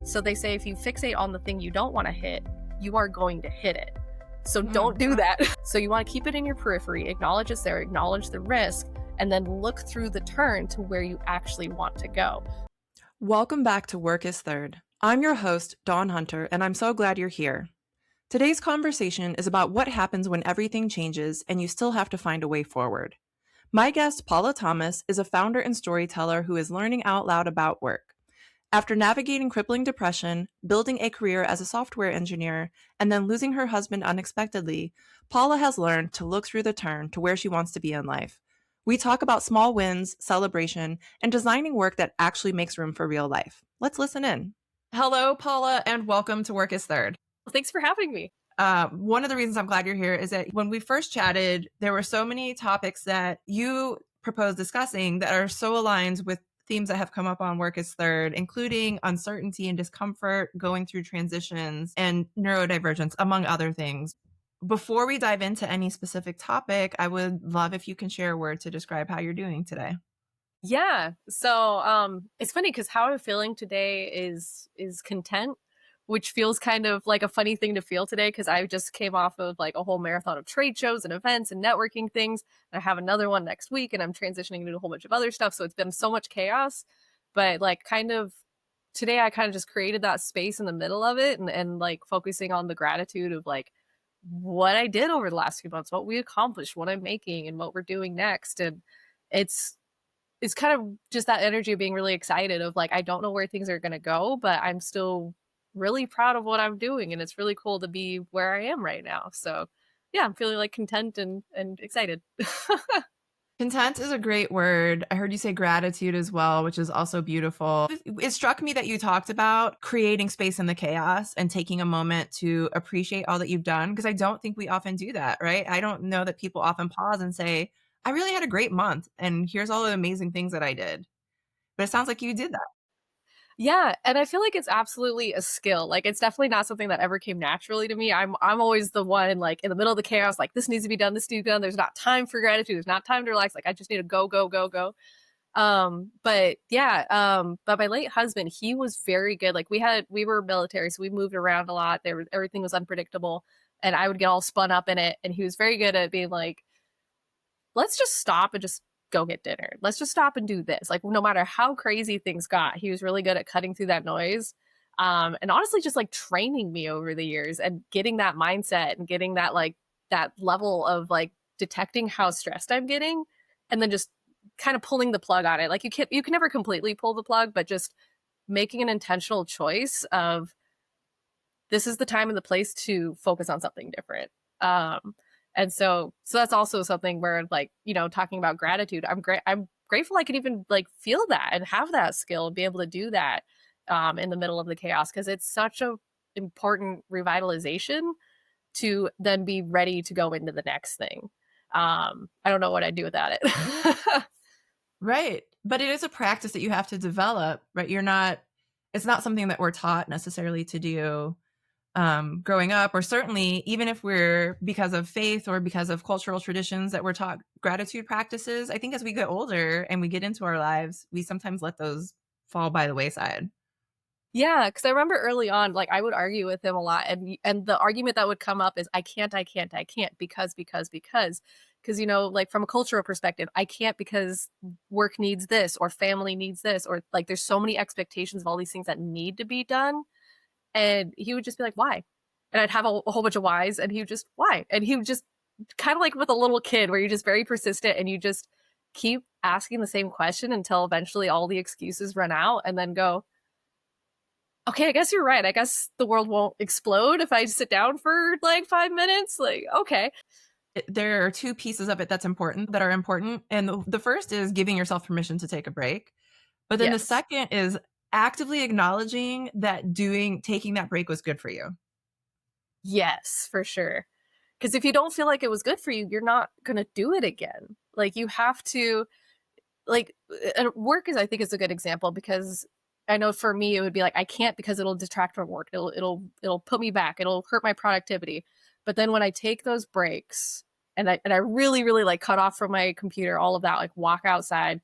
So they say if you fixate on the thing you don't want to hit, you are going to hit it. So don't do that. So you want to keep it in your periphery, acknowledge it's there, acknowledge the risk, and then look through the turn to where you actually want to go. Welcome back to Work is Third. I'm your host, Dawn Hunter, and I'm so glad you're here. Today's conversation is about what happens when everything changes and you still have to find a way forward. My guest, Paula Thomas, is a founder and storyteller who is learning out loud about work. After navigating crippling depression, building a career as a software engineer, and then losing her husband unexpectedly, Paula has learned to look through the turn to where she wants to be in life. We talk about small wins, celebration, and designing work that actually makes room for real life. Let's listen in. Hello, Paula, and welcome to Work is Third. Well, thanks for having me. One of the reasons I'm glad you're here is that when we first chatted, there were so many topics that you proposed discussing that are so aligned with themes that have come up on Work is Third, including uncertainty and discomfort, going through transitions, and neurodivergence, among other things. Before we dive into any specific topic, I would love if you can share a word to describe how you're doing today. Yeah. So it's funny because how I'm feeling today is content, which feels kind of like a funny thing to feel today because I just came off of like a whole marathon of trade shows and events and networking things. And I have another one next week and I'm transitioning into a whole bunch of other stuff. So it's been so much chaos. But like kind of today I kind of just created that space in the middle of it and like focusing on the gratitude of like what I did over the last few months, what we accomplished, what I'm making and what we're doing next. And it's kind of just that energy of being really excited of like, I don't know where things are going to go, but I'm still really proud of what I'm doing. And it's really cool to be where I am right now. So yeah, I'm feeling like content and excited. Content is a great word. I heard you say gratitude as well, which is also beautiful. It struck me that you talked about creating space in the chaos and taking a moment to appreciate all that you've done, because I don't think we often do that, right? I don't know that people often pause and say, I really had a great month and here's all the amazing things that I did. But it sounds like you did that. Yeah, and I feel like it's absolutely a skill. Like it's definitely not something that ever came naturally to me. I'm always the one like in the middle of the chaos, like this needs to be done, this needs to be done. There's not time for gratitude. There's not time to relax. Like I just need to go, go, go, go. But yeah, but my late husband, he was very good. Like we were military, so we moved around a lot. Everything was unpredictable, and I would get all spun up in it. And he was very good at being like, let's just stop and just go get dinner. Let's just stop and do this. Like no matter how crazy things got, he was really good at cutting through that noise. And honestly, just like training me over the years and getting that mindset and getting that like that level of like detecting how stressed I'm getting, and then just kind of pulling the plug on it. Like you can never completely pull the plug, but just making an intentional choice of this is the time and the place to focus on something different. And so that's also something where like, you know, talking about gratitude, I'm grateful I could even like feel that and have that skill and be able to do that in the middle of the chaos, because it's such a important revitalization to then be ready to go into the next thing. I don't know what I'd do without it. Right. But it is a practice that you have to develop, right? It's not something that we're taught necessarily to do growing up, or certainly even if we're, because of faith or because of cultural traditions that we're taught gratitude practices. I think as we get older and we get into our lives, we sometimes let those fall by the wayside. Yeah, because I remember early on, like I would argue with him a lot, and the argument that would come up is I can't because you know, like from a cultural perspective, I can't because work needs this or family needs this, or like there's so many expectations of all these things that need to be done. And he would just be like, why? And I'd have a whole bunch of whys, and he would just, why? And he would just kind of like with a little kid where you're just very persistent and you just keep asking the same question until eventually all the excuses run out, and then go, okay, I guess you're right. I guess the world won't explode if I sit down for like 5 minutes. Like, okay. There are two pieces of it that are important. And the first is giving yourself permission to take a break. But then the second is actively acknowledging that taking that break was good for you. Yes, for sure. Because if you don't feel like it was good for you, you're not going to do it again. Like you have to, like, work I think is a good example, because I know for me, it would be like, I can't because it'll detract from work. It'll put me back. It'll hurt my productivity. But then when I take those breaks and I really, really like cut off from my computer, all of that, like walk outside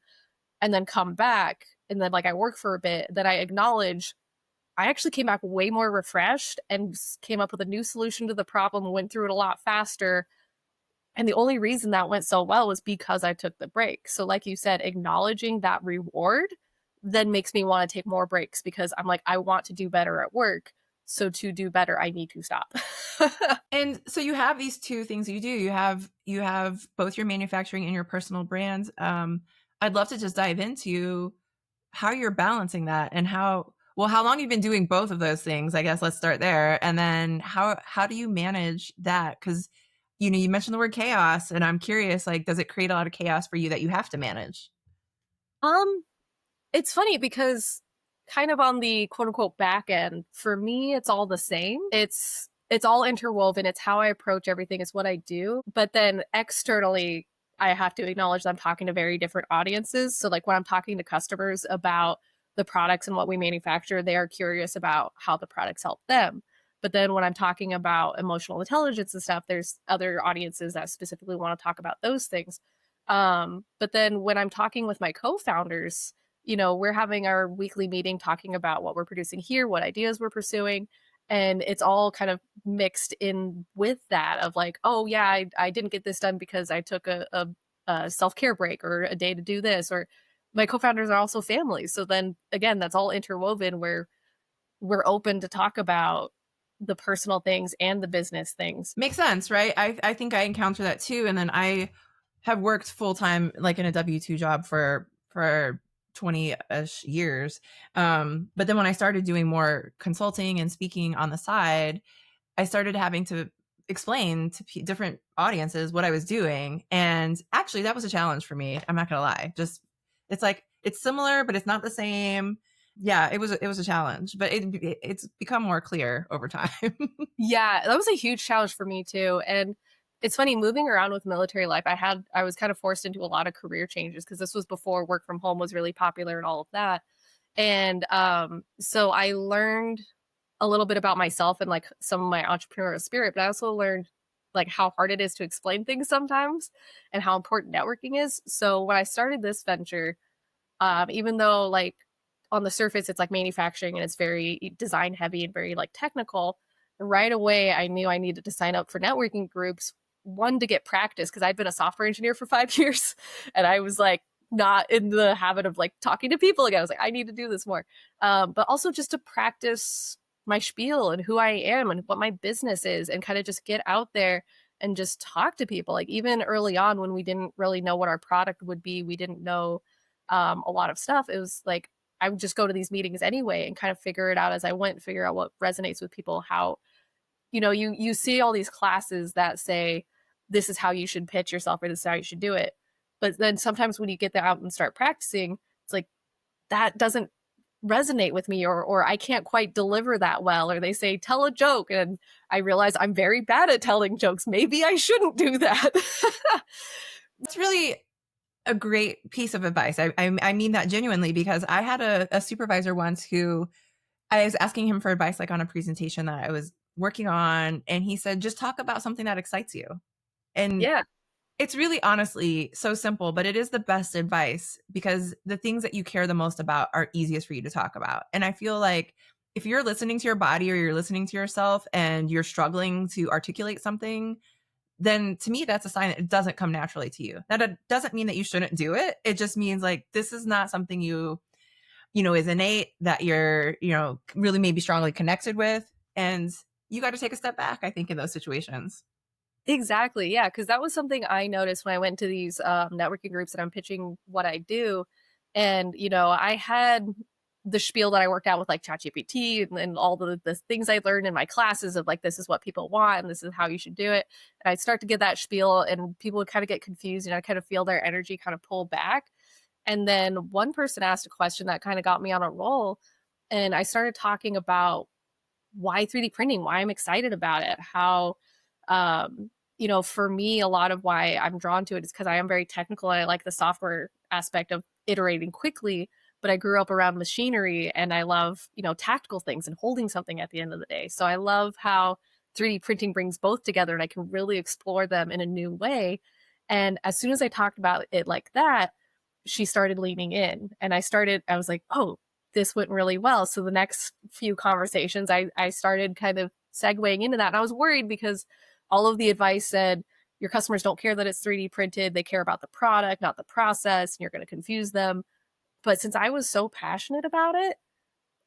and then come back and then like I work for a bit, then I acknowledge I actually came back way more refreshed and came up with a new solution to the problem, went through it a lot faster. And the only reason that went so well was because I took the break. So, like you said, acknowledging that reward then makes me want to take more breaks because I'm like, I want to do better at work. So, to do better, I need to stop. And so you have these two things you do. You have both your manufacturing and your personal brands. I'd love to just dive into how you're balancing that and how long you've been doing both of those things. I guess let's start there. And then how do you manage that? Because you mentioned the word chaos, and I'm curious, like, does it create a lot of chaos for you that you have to manage? Um, it's funny because kind of on the quote unquote back end, for me, it's all the same. It's all interwoven. It's how I approach everything, is what I do. But then externally, I have to acknowledge that I'm talking to very different audiences. So like when I'm talking to customers about the products and what we manufacture, they are curious about how the products help them. But then when I'm talking about emotional intelligence and stuff, there's other audiences that specifically want to talk about those things. But then when I'm talking with my co-founders, we're having our weekly meeting talking about what we're producing here, what ideas we're pursuing. And it's all kind of mixed in with that of like, oh yeah, I didn't get this done because I took a self-care break or a day to do this, or my co-founders are also families. So then again, that's all interwoven where we're open to talk about the personal things and the business things. Makes sense, right? I think I encounter that too. And then I have worked full time, like in a W-2 job for 20-ish years. But then when I started doing more consulting and speaking on the side, I started having to explain to different audiences what I was doing. And actually that was a challenge for me. I'm not going to lie. Just, it's like, it's similar, but it's not the same. Yeah, it was a challenge, but it's become more clear over time. Yeah, that was a huge challenge for me too. And it's funny, moving around with military life, I was kind of forced into a lot of career changes because this was before work from home was really popular and all of that. And so I learned a little bit about myself and like some of my entrepreneurial spirit, but I also learned like how hard it is to explain things sometimes and how important networking is. So when I started this venture, even though like on the surface it's like manufacturing and it's very design heavy and very like technical, right away I knew I needed to sign up for networking groups. One, to get practice because I'd been a software engineer for 5 years and I was like not in the habit of like talking to people again. I was like, I need to do this more. But also just to practice my spiel and who I am and what my business is and kind of just get out there and just talk to people. Like even early on when we didn't really know what our product would be, we didn't know a lot of stuff. It was like I would just go to these meetings anyway and kind of figure it out as I went, figure out what resonates with people, how, you see all these classes that say, this is how you should pitch yourself or this is how you should do it. But then sometimes when you get out and start practicing, it's like, that doesn't resonate with me or I can't quite deliver that well. Or they say, tell a joke. And I realize I'm very bad at telling jokes. Maybe I shouldn't do that. That's really a great piece of advice. I mean that genuinely because I had a supervisor once who I was asking him for advice, like on a presentation that I was working on. And he said, just talk about something that excites you. And Yeah, it's really honestly so simple, but it is the best advice because the things that you care the most about are easiest for you to talk about. And I feel like if you're listening to your body or you're listening to yourself and you're struggling to articulate something, then to me, that's a sign that it doesn't come naturally to you. That doesn't mean that you shouldn't do it. It just means like, this is not something is innate, that you're, really maybe strongly connected with. And you got to take a step back, I think, in those situations. exactly. Yeah, because that was something I noticed when I went to these networking groups and I'm pitching what I do. And, I had the spiel that I worked out with like ChatGPT and all the things I learned in my classes of like, this is what people want and this is how you should do it. And I'd start to get that spiel and people would kind of get confused and I kind of feel their energy kind of pull back. And then one person asked a question that kind of got me on a roll. And I started talking about why 3D printing, why I'm excited about it, how, for me, a lot of why I'm drawn to it is because I am very technical and I like the software aspect of iterating quickly. But I grew up around machinery and I love, tactical things and holding something at the end of the day. So I love how 3D printing brings both together and I can really explore them in a new way. And as soon as I talked about it like that, she started leaning in and I was like, oh, this went really well. So the next few conversations, I started kind of segueing into that. And I was worried because all of the advice said, your customers don't care that it's 3D printed. They care about the product, not the process, and you're going to confuse them. But since I was so passionate about it,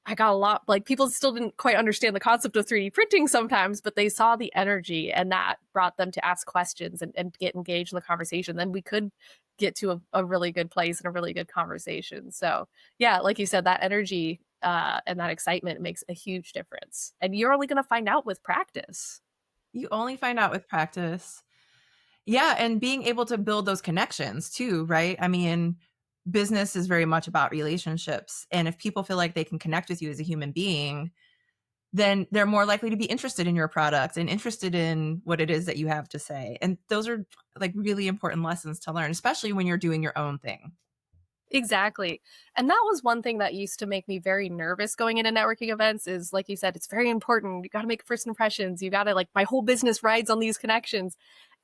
I got a lot, like, people still didn't quite understand the concept of 3D printing sometimes, but they saw the energy and that brought them to ask questions and get engaged in the conversation. Then we could get to a really good place and a really good conversation. So yeah, like you said, that energy and that excitement makes a huge difference. And you're only going to find out with practice. You only find out with practice. Yeah, and being able to build those connections too, right? I mean, business is very much about relationships. And if people feel like they can connect with you as a human being, then they're more likely to be interested in your product and interested in what it is that you have to say. And those are like really important lessons to learn, especially when you're doing your own thing. Exactly. And that was one thing that used to make me very nervous going into networking events is, like you said, it's very important. You got to make first impressions. You got to, like, my whole business rides on these connections.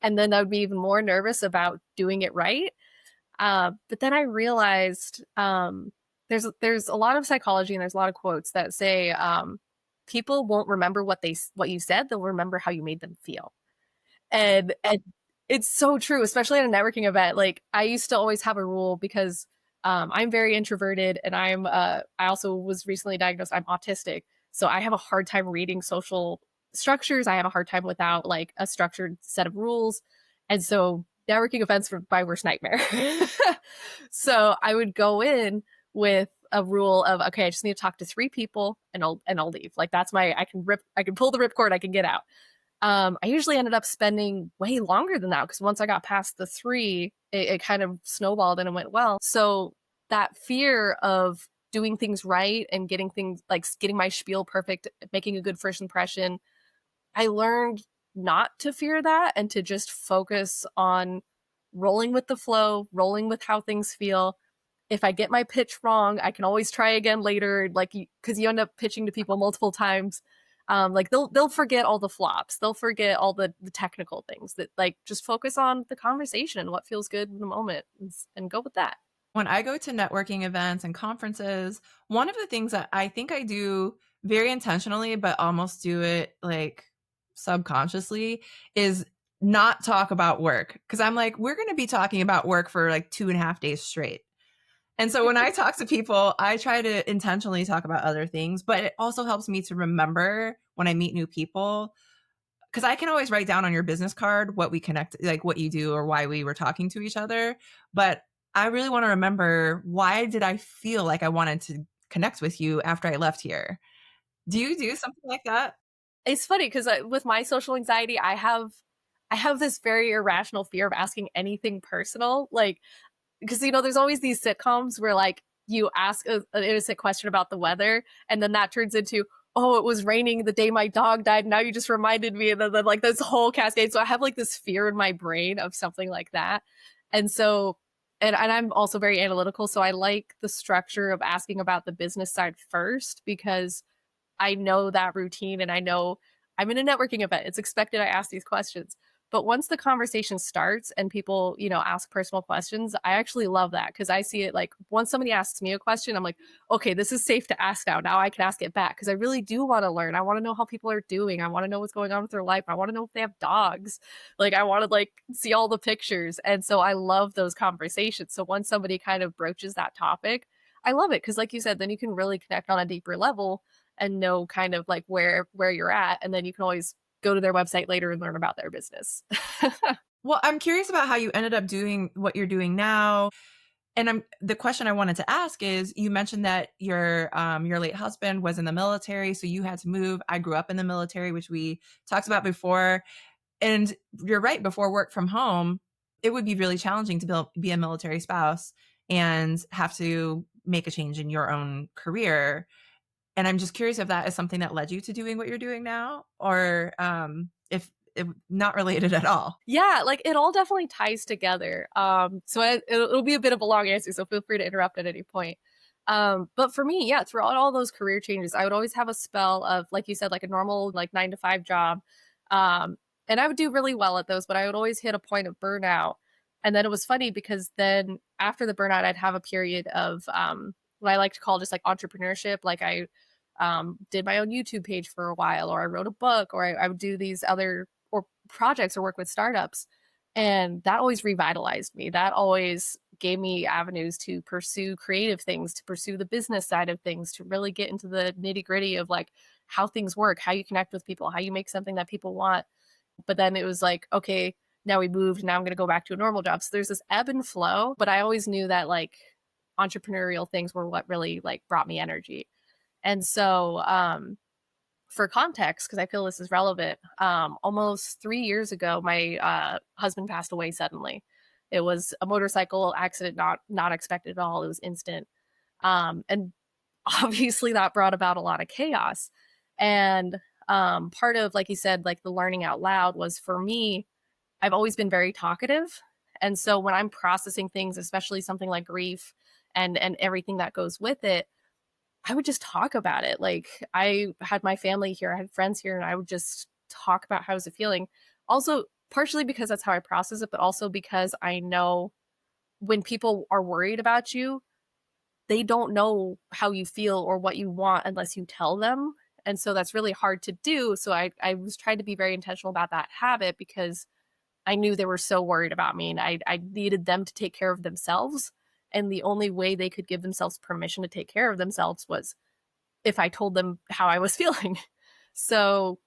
And then I would be even more nervous about doing it right. But then I realized there's a lot of psychology and there's a lot of quotes that say people won't remember what you said. They'll remember how you made them feel. And it's so true, especially at a networking event. Like, I used to always have a rule because I'm very introverted, and I also was recently diagnosed. I'm autistic, so I have a hard time reading social structures. I have a hard time without like a structured set of rules, and so networking events were my worst nightmare. So I would go in with a rule of, okay, I just need to talk to 3 people and I'll leave. Like, that's I can pull the ripcord, I can get out. I usually ended up spending way longer than that because once I got past the 3, it kind of snowballed and it went well. So that fear of doing things right and getting things like getting my spiel perfect, making a good first impression, I learned not to fear that and to just focus on rolling with the flow, rolling with how things feel. If I get my pitch wrong, I can always try again later, like, because you end up pitching to people multiple times. Like, they'll forget all the flops. They'll forget all the technical things. That, like, just focus on the conversation and what feels good in the moment and go with that. When I go to networking events and conferences, one of the things that I think I do very intentionally, but almost do it like subconsciously, is not talk about work. Cause I'm like, we're going to be talking about work for like 2.5 days straight. And so when I talk to people, I try to intentionally talk about other things, but it also helps me to remember when I meet new people. Because I can always write down on your business card what we connect, like what you do or why we were talking to each other. But I really want to remember, why did I feel like I wanted to connect with you after I left here? Do you do something like that? It's funny because with my social anxiety, I have this very irrational fear of asking anything personal. Like, because there's always these sitcoms where, like, you ask an innocent question about the weather and then that turns into, oh, it was raining the day my dog died, now you just reminded me, and then like this whole cascade. So I have like this fear in my brain of something like that. And so and I'm also very analytical, so I like the structure of asking about the business side first because I know that routine and I know I'm in a networking event. It's expected I ask these questions. But once the conversation starts and people, ask personal questions, I actually love that because I see it like once somebody asks me a question, I'm like, okay, this is safe to ask now. Now I can ask it back because I really do want to learn. I want to know how people are doing. I want to know what's going on with their life. I want to know if they have dogs. Like, I want to like see all the pictures. And so I love those conversations. So once somebody kind of broaches that topic, I love it because, like you said, then you can really connect on a deeper level and know kind of like where you're at, and then you can always go to their website later and learn about their business. Well, I'm curious about how you ended up doing what you're doing now. And the question I wanted to ask is, you mentioned that your late husband was in the military, so you had to move. I grew up in the military, which we talked about before. And you're right, before work from home, it would be really challenging to be a military spouse and have to make a change in your own career. And I'm just curious if that is something that led you to doing what you're doing now, or if not related at all. Yeah, like, it all definitely ties together. So it'll be a bit of a long answer, so feel free to interrupt at any point. But for me, yeah, throughout all those career changes, I would always have a spell of, like you said, like a normal like 9 to 5 job. And I would do really well at those, but I would always hit a point of burnout. And then it was funny because then after the burnout, I'd have a period of what I like to call just like entrepreneurship. Like I did my own YouTube page for a while, or I wrote a book, or I would do these other or projects or work with startups. And that always revitalized me. That always gave me avenues to pursue creative things, to pursue the business side of things, to really get into the nitty gritty of like how things work, how you connect with people, how you make something that people want. But then it was like, okay, now we moved. Now I'm going to go back to a normal job. So there's this ebb and flow. But I always knew that like entrepreneurial things were what really like brought me energy. And so, for context, because I feel this is relevant, almost 3 years ago, my husband passed away suddenly. It was a motorcycle accident, not expected at all. It was instant, and obviously that brought about a lot of chaos. And part of, like you said, like the learning out loud was for me. I've always been very talkative, and so when I'm processing things, especially something like grief and everything that goes with it, I would just talk about it. Like I had my family here, I had friends here, and I would just talk about how I was feeling. Also, partially because that's how I process it, but also because I know when people are worried about you, they don't know how you feel or what you want unless you tell them. And so that's really hard to do. So I was trying to be very intentional about that habit because I knew they were so worried about me, and I needed them to take care of themselves. And the only way they could give themselves permission to take care of themselves was if I told them how I was feeling. So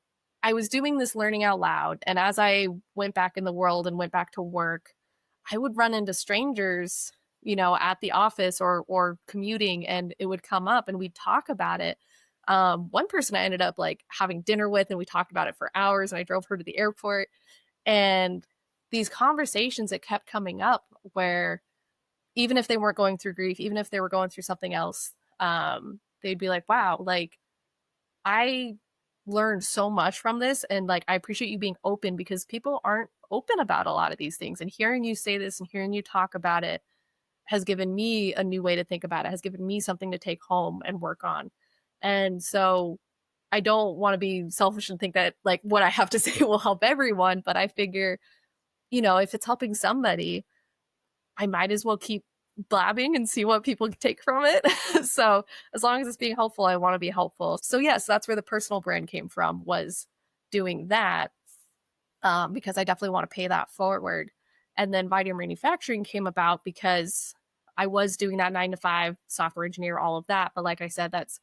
I was doing this learning out loud. And as I went back in the world and went back to work, I would run into strangers, at the office or commuting, and it would come up and we'd talk about it. One person I ended up like having dinner with, and we talked about it for hours, and I drove her to the airport. And these conversations that kept coming up where even if they weren't going through grief, even if they were going through something else, they'd be like, wow, like I learned so much from this. And like, I appreciate you being open because people aren't open about a lot of these things. And hearing you say this and hearing you talk about it has given me a new way to think about it, has given me something to take home and work on. And so I don't want to be selfish and think that like what I have to say will help everyone, but I figure, if it's helping somebody, I might as well keep blabbing and see what people take from it. So as long as it's being helpful, I want to be helpful. So yes, that's where the personal brand came from, was doing that, because I definitely want to pay that forward. And then Vitamin Manufacturing came about because I was doing that 9 to 5 software engineer, all of that. But like I said, that's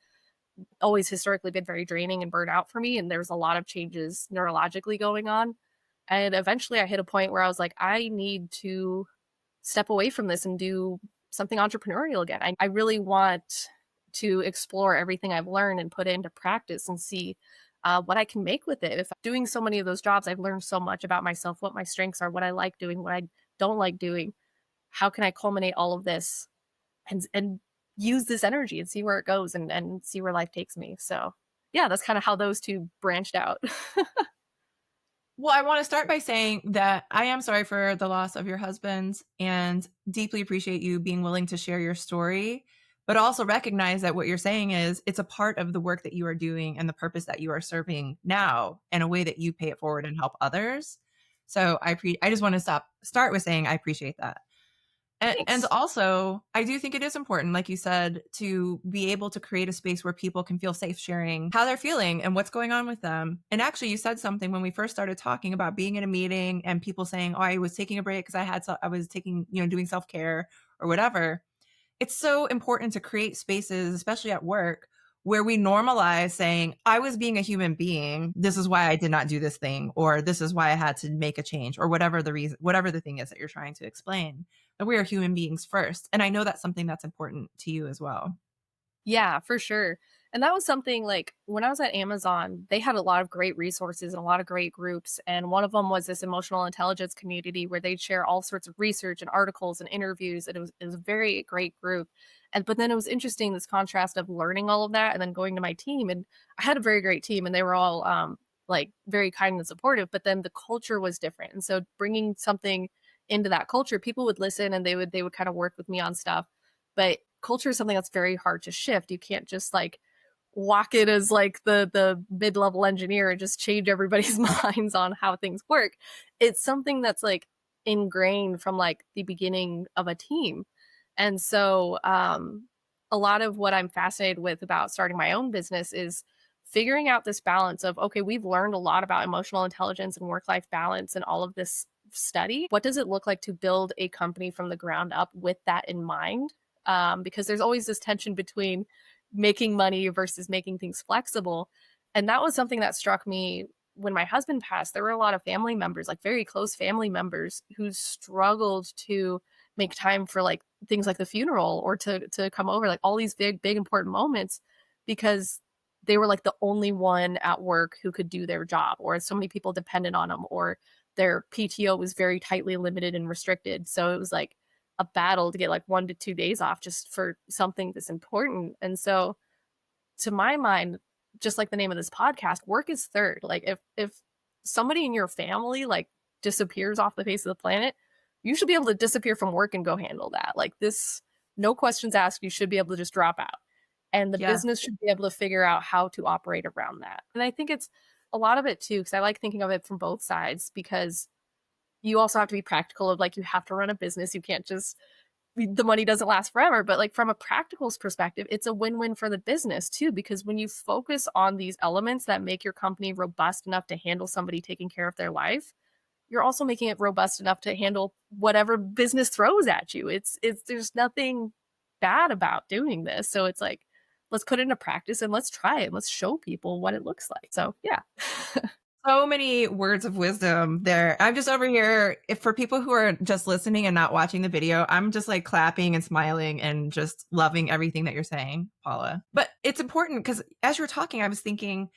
always historically been very draining and burnout for me. And there's a lot of changes neurologically going on. And eventually I hit a point where I was like, I need to step away from this and do something entrepreneurial again. I really want to explore everything I've learned and put it into practice and see what I can make with it. If I'm doing so many of those jobs, I've learned so much about myself, what my strengths are, what I like doing, what I don't like doing. How can I culminate all of this and use this energy and see where it goes and see where life takes me? So yeah, that's kind of how those two branched out. Well, I want to start by saying that I am sorry for the loss of your husband and deeply appreciate you being willing to share your story, but also recognize that what you're saying is it's a part of the work that you are doing and the purpose that you are serving now in a way that you pay it forward and help others. So I just want to start with saying I appreciate that. And Thanks. also, I do think it is important, like you said, to be able to create a space where people can feel safe sharing how they're feeling and what's going on with them. And actually, you said something when we first started talking about being in a meeting and people saying, "Oh, I was taking a break because I was taking, doing self-care or whatever." It's so important to create spaces, especially at work, where we normalize saying, I was being a human being. This is why I did not do this thing, or this is why I had to make a change, or whatever the reason, whatever the thing is that you're trying to explain, that we are human beings first. And I know that's something that's important to you as well. Yeah, for sure. And that was something like when I was at Amazon, they had a lot of great resources and a lot of great groups. And one of them was this emotional intelligence community where they'd share all sorts of research and articles and interviews. And it was a very great group. And but then it was interesting, this contrast of learning all of that and then going to my team. And I had a very great team and they were all like very kind and supportive, but then the culture was different. And so bringing something into that culture, people would listen and they would kind of work with me on stuff. But culture is something that's very hard to shift. You can't just like walk in as like the mid-level engineer and just change everybody's minds on how things work. It's something that's like ingrained from like the beginning of a team. And so a lot of what I'm fascinated with about starting my own business is figuring out this balance of, okay, we've learned a lot about emotional intelligence and work life balance and all of this study. What does it look like to build a company from the ground up with that in mind? Because there's always this tension between making money versus making things flexible. And that was something that struck me when my husband passed. There were a lot of family members, like very close family members, who struggled to make time for like things like the funeral or to come over, like all these big important moments, because they were like the only one at work who could do their job, or so many people depended on them, or their PTO was very tightly limited and restricted. So it was like a battle to get like 1 to 2 days off just for something this important. And so to my mind, just like the name of this podcast, work is third. Like if somebody in your family like disappears off the face of the planet, you should be able to disappear from work and go handle that. Like this, no questions asked, you should be able to just drop out. And the Yeah. business should be able to figure out how to operate around that. And I think it's a lot of it too, because I like thinking of it from both sides, because you also have to be practical of like you have to run a business. You can't just the money doesn't last forever, but like from a practical perspective, it's a win-win for the business too, because when you focus on these elements that make your company robust enough to handle somebody taking care of their life, you're also making it robust enough to handle whatever business throws at you. It's there's nothing bad about doing this. So it's like, let's put it into practice and let's try it. Let's show people what it looks like. So yeah. So many words of wisdom there. I'm just over here. If for people who are just listening and not watching the video, I'm just like clapping and smiling and just loving everything that you're saying, Paula. But it's important because as you were talking, I was thinking,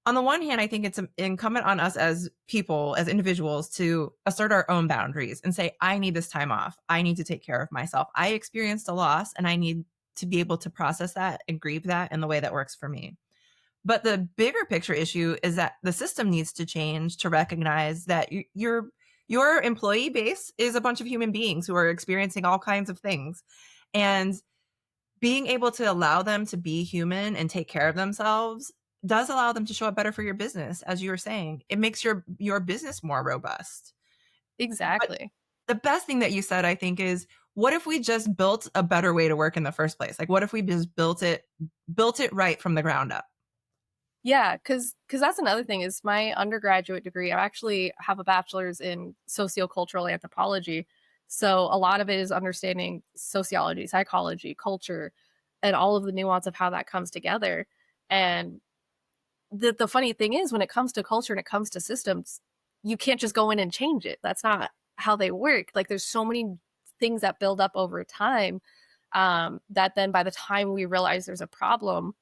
on the one hand, I think it's incumbent on us as people, as individuals, to assert our own boundaries and say, I need this time off. I need to take care of myself. I experienced a loss and I need to be able to process that and grieve that in the way that works for me. But the bigger picture issue is that the system needs to change to recognize that your employee base is a bunch of human beings who are experiencing all kinds of things. And being able to allow them to be human and take care of themselves does allow them to show up better for your business, as you were saying. It makes your business more robust. But Exactly. the best thing that you said, I think, is what if we just built a better way to work in the first place? Like what if we just built it right from the ground up? Yeah, because that's another thing is my undergraduate degree, I actually have a bachelor's in sociocultural anthropology. So a lot of it is understanding sociology, psychology, culture, and all of the nuance of how that comes together. And the funny thing is when it comes to culture and it comes to systems, you can't just go in and change it. That's not how they work. Like there's so many things that build up over time, that then by the time we realize there's a problem,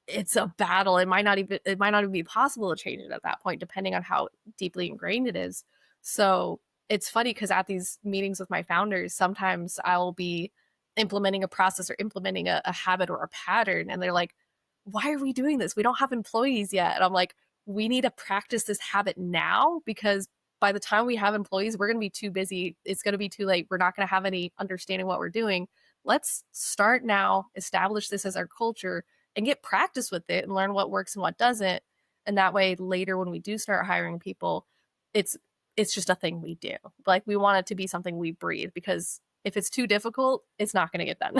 it's a battle. It might not even be possible to change it at that point, depending on how deeply ingrained it is. So it's funny because at these meetings with my founders, sometimes I'll be implementing a process or implementing a habit or a pattern, and they're like, "Why are we doing this? We don't have employees yet." And I'm like, "We need to practice this habit now because by the time we have employees, we're going to be too busy. It's going to be too late. We're not going to have any understanding what we're doing. Let's start now, establish this as our culture, and get practice with it and learn what works and what doesn't. And that way later when we do start hiring people, it's it's just a thing we do. Like we want it to be something we breathe because if it's too difficult, it's not going to get done."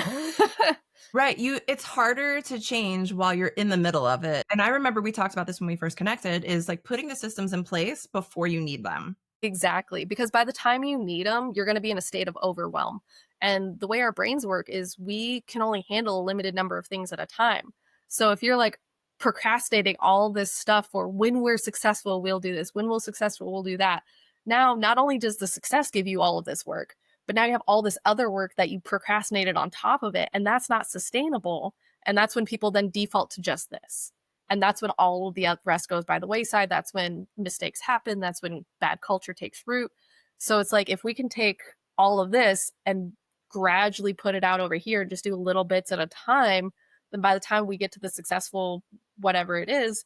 Right. It's harder to change while you're in the middle of it. And I remember we talked about this when we first connected, is like putting the systems in place before you need them. Exactly, because by the time you need them, you're going to be in a state of overwhelm. And the way our brains work is we can only handle a limited number of things at a time. So if you're like procrastinating all this stuff for when we're successful, we'll do this. When we're successful, we'll do that. Now, not only does the success give you all of this work, but now you have all this other work that you procrastinated on top of it. And that's not sustainable. And that's when people then default to just this. And that's when all of the rest goes by the wayside. That's when mistakes happen. That's when bad culture takes root. So it's like if we can take all of this and gradually put it out over here and just do little bits at a time, then by the time we get to the successful whatever it is,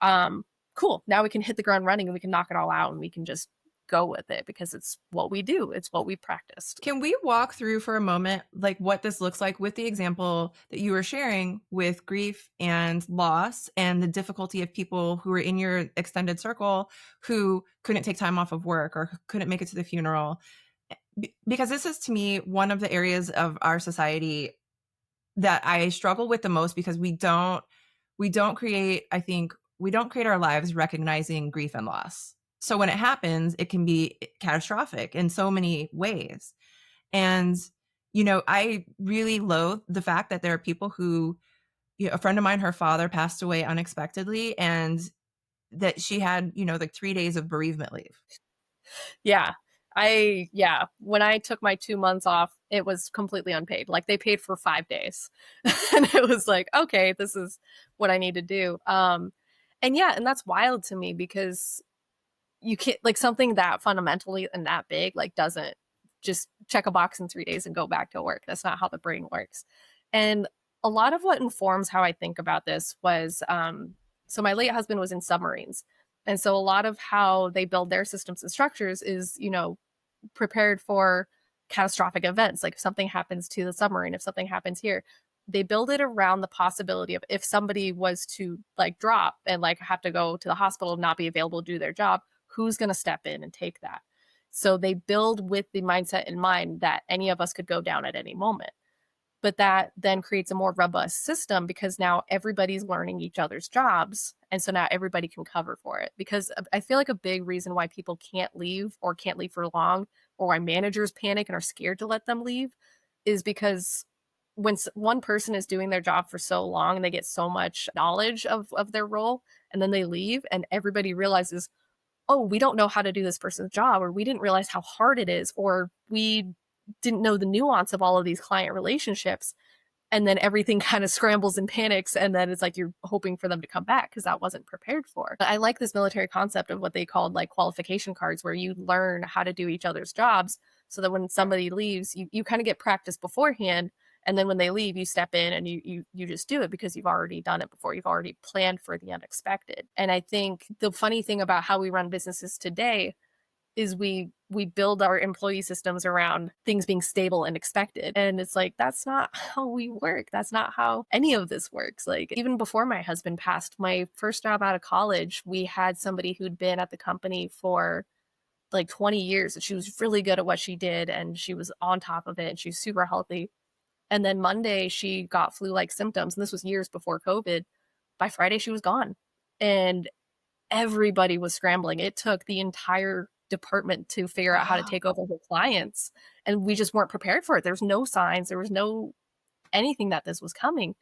cool. Now we can hit the ground running and we can knock it all out and we can just go with it because it's what we do. It's what we practiced. Can we walk through for a moment, like what this looks like with the example that you were sharing with grief and loss and the difficulty of people who were in your extended circle who couldn't take time off of work or couldn't make it to the funeral? Because this is to me one of the areas of our society that I struggle with the most because we don't create, I think we don't create our lives recognizing grief and loss. So when it happens, it can be catastrophic in so many ways. And, I really loathe the fact that there are people who, a friend of mine, her father passed away unexpectedly, and that she had, like 3 days of bereavement leave. Yeah. When I took my 2 months off, it was completely unpaid. Like they paid for 5 days. And it was like, okay, this is what I need to do. And that's wild to me because you can't like something that fundamentally and that big, like doesn't just check a box in 3 days and go back to work. That's not how the brain works. And a lot of what informs how I think about this was so my late husband was in submarines. And so a lot of how they build their systems and structures is, prepared for catastrophic events. Like if something happens to the submarine, if something happens here, they build it around the possibility of if somebody was to like drop and like have to go to the hospital and not be available to do their job, who's going to step in and take that? So they build with the mindset in mind that any of us could go down at any moment. But that then creates a more robust system because now everybody's learning each other's jobs. And so now everybody can cover for it. Because I feel like a big reason why people can't leave or can't leave for long, or why managers panic and are scared to let them leave, is because when one person is doing their job for so long and they get so much knowledge of their role, and then they leave and everybody realizes, oh, we don't know how to do this person's job, or we didn't realize how hard it is, or we didn't know the nuance of all of these client relationships. And then everything kind of scrambles and panics. And then it's like you're hoping for them to come back because that wasn't prepared for. But I like this military concept of what they called like qualification cards, where you learn how to do each other's jobs so that when somebody leaves, you kind of get practice beforehand. And then when they leave, you step in and you just do it because you've already done it before. You've already planned for the unexpected. And I think the funny thing about how we run businesses today is we build our employee systems around things being stable and expected. And it's like, that's not how we work. That's not how any of this works. Like even before my husband passed, my first job out of college, we had somebody who'd been at the company for like 20 years and she was really good at what she did and she was on top of it and she's super healthy. And then Monday she got flu-like symptoms, and this was years before COVID. By Friday she was gone. And everybody was scrambling. It took the entire department to figure out how to take over her clients. And we just weren't prepared for it. There was no signs. There was no anything that this was coming.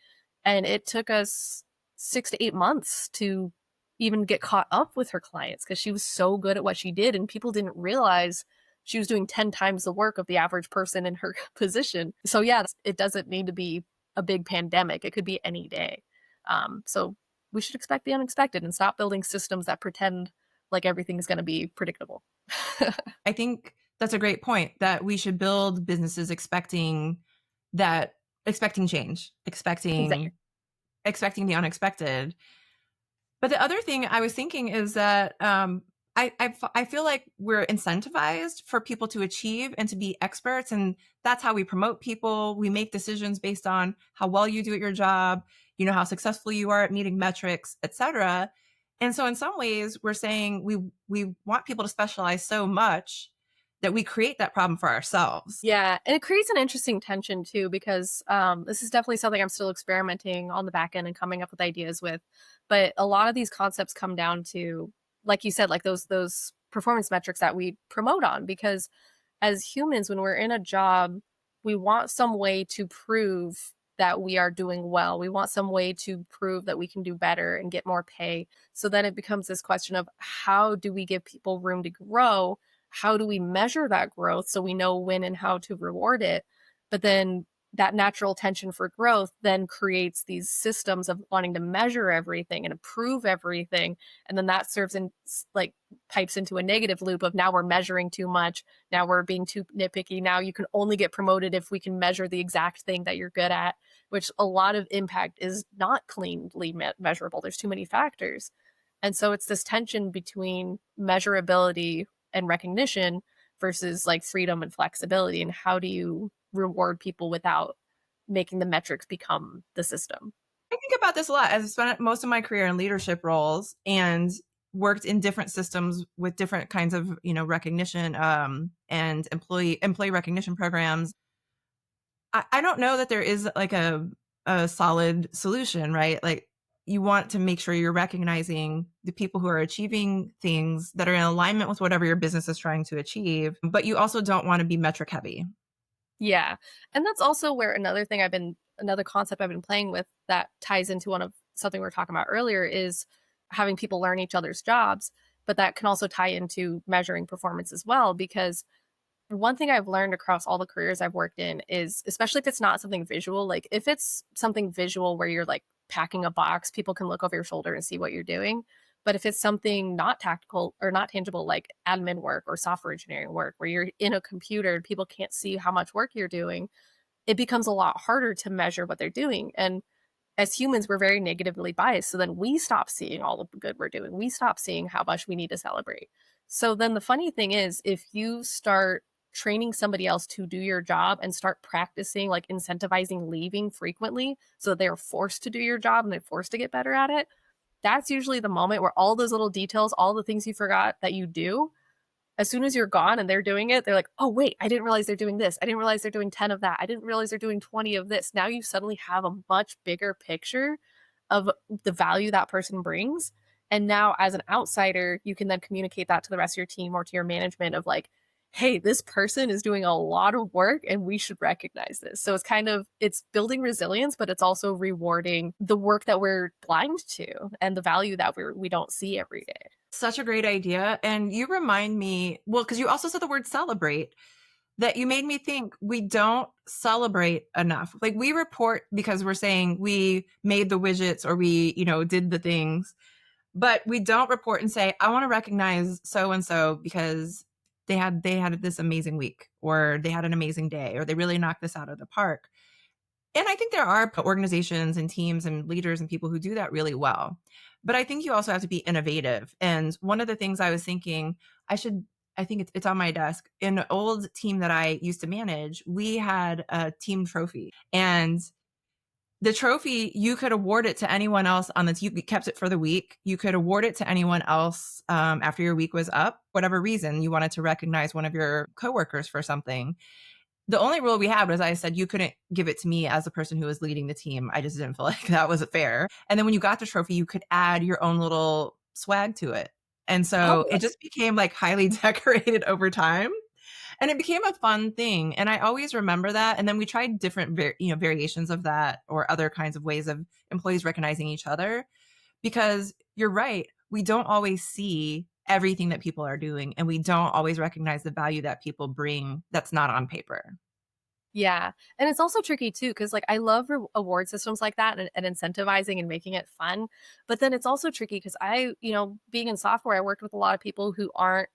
And it took us 6 to 8 months to even get caught up with her clients because she was so good at what she did. And people didn't realize she was doing 10 times the work of the average person in her position. So yeah, it doesn't need to be a big pandemic. It could be any day. So we should expect the unexpected and stop building systems that pretend like everything's going to be predictable. I think that's a great point, that we should build businesses expecting change, Exactly. expecting the unexpected. But the other thing I was thinking is that I feel like we're incentivized for people to achieve and to be experts, and that's how we promote people. We make decisions based on how well you do at your job, how successful you are at meeting metrics, etc. And so in some ways, we're saying we want people to specialize so much that we create that problem for ourselves. Yeah. And it creates an interesting tension too, because this is definitely something I'm still experimenting on the back end and coming up with ideas with. But a lot of these concepts come down to, like you said, like those performance metrics that we promote on, because as humans, when we're in a job, we want some way to prove that we are doing well. We want some way to prove that we can do better and get more pay. So then it becomes this question of how do we give people room to grow? How do we measure that growth so we know when and how to reward it? But then that natural tension for growth then creates these systems of wanting to measure everything and improve everything. And then that serves in like pipes into a negative loop of now we're measuring too much. Now we're being too nitpicky. Now you can only get promoted if we can measure the exact thing that you're good at, which a lot of impact is not cleanly measurable. There's too many factors. And so it's this tension between measurability and recognition versus like freedom and flexibility. And how do you reward people without making the metrics become the system? I think about this a lot, as I spent most of my career in leadership roles and worked in different systems with different kinds of, recognition and employee recognition programs. I don't know that there is like a a solid solution, right? Like you want to make sure you're recognizing the people who are achieving things that are in alignment with whatever your business is trying to achieve, but you also don't want to be metric heavy. Yeah. And that's also where another concept I've been playing with that ties into one of something we were talking about earlier is having people learn each other's jobs, but that can also tie into measuring performance as well. Because one thing I've learned across all the careers I've worked in is, especially if it's not something visual, like if it's something visual where you're like packing a box, people can look over your shoulder and see what you're doing. But if it's something not tactical or not tangible, like admin work or software engineering work, where you're in a computer and people can't see how much work you're doing, it becomes a lot harder to measure what they're doing. And as humans, we're very negatively biased. So then we stop seeing all the good we're doing. We stop seeing how much we need to celebrate. So then the funny thing is, if you start training somebody else to do your job and start practicing, like incentivizing leaving frequently so that they're forced to do your job and they're forced to get better at it, that's usually the moment where all those little details, all the things you forgot that you do, as soon as you're gone and they're doing it, they're like, oh, wait, I didn't realize they're doing this. I didn't realize they're doing 10 of that. I didn't realize they're doing 20 of this. Now you suddenly have a much bigger picture of the value that person brings. And now, as an outsider, you can then communicate that to the rest of your team or to your management of like, hey, this person is doing a lot of work and we should recognize this. So it's building resilience, but it's also rewarding the work that we're blind to and the value that we don't see every day. Such a great idea. And you remind me, well, because you also said the word celebrate, that you made me think we don't celebrate enough. Like we report because we're saying we made the widgets or we, did the things, but we don't report and say, I want to recognize so and so because they had this amazing week or they had an amazing day or they really knocked this out of the park. And I think there are organizations and teams and leaders and people who do that really well. But I think you also have to be innovative. And one of the things I was thinking, I think it's on my desk. In an old team that I used to manage, we had a team trophy. And the trophy, you could award it to anyone else on the team. You kept it for the week. You could award it to anyone else after your week was up, whatever reason you wanted to recognize one of your coworkers for something. The only rule we had was I said you couldn't give it to me as the person who was leading the team. I just didn't feel like that was fair. And then when you got the trophy, you could add your own little swag to it. And so Oh, it just became like highly decorated over time. And it became a fun thing. And I always remember that. And then we tried different variations of that or other kinds of ways of employees recognizing each other. Because you're right, we don't always see everything that people are doing, and we don't always recognize the value that people bring that's not on paper. yeah. And it's also tricky too, because like I love award systems like that and incentivizing and making it fun. But then it's also tricky because being in software, I worked with a lot of people who aren't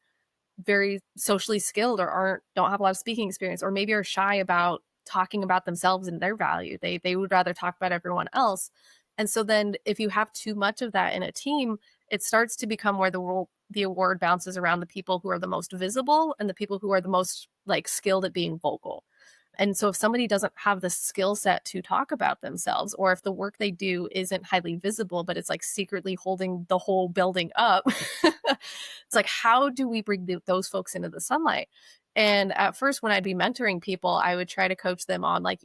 very socially skilled or don't have a lot of speaking experience, or maybe are shy about talking about themselves and their value. They would rather talk about everyone else. And so then if you have too much of that in a team, it starts to become where the award bounces around the people who are the most visible and the people who are the most like skilled at being vocal. And so if somebody doesn't have the skill set to talk about themselves, or if the work they do isn't highly visible, but it's like secretly holding the whole building up, it's like, how do we bring those folks into the sunlight? And at first, when I'd be mentoring people, I would try to coach them on like,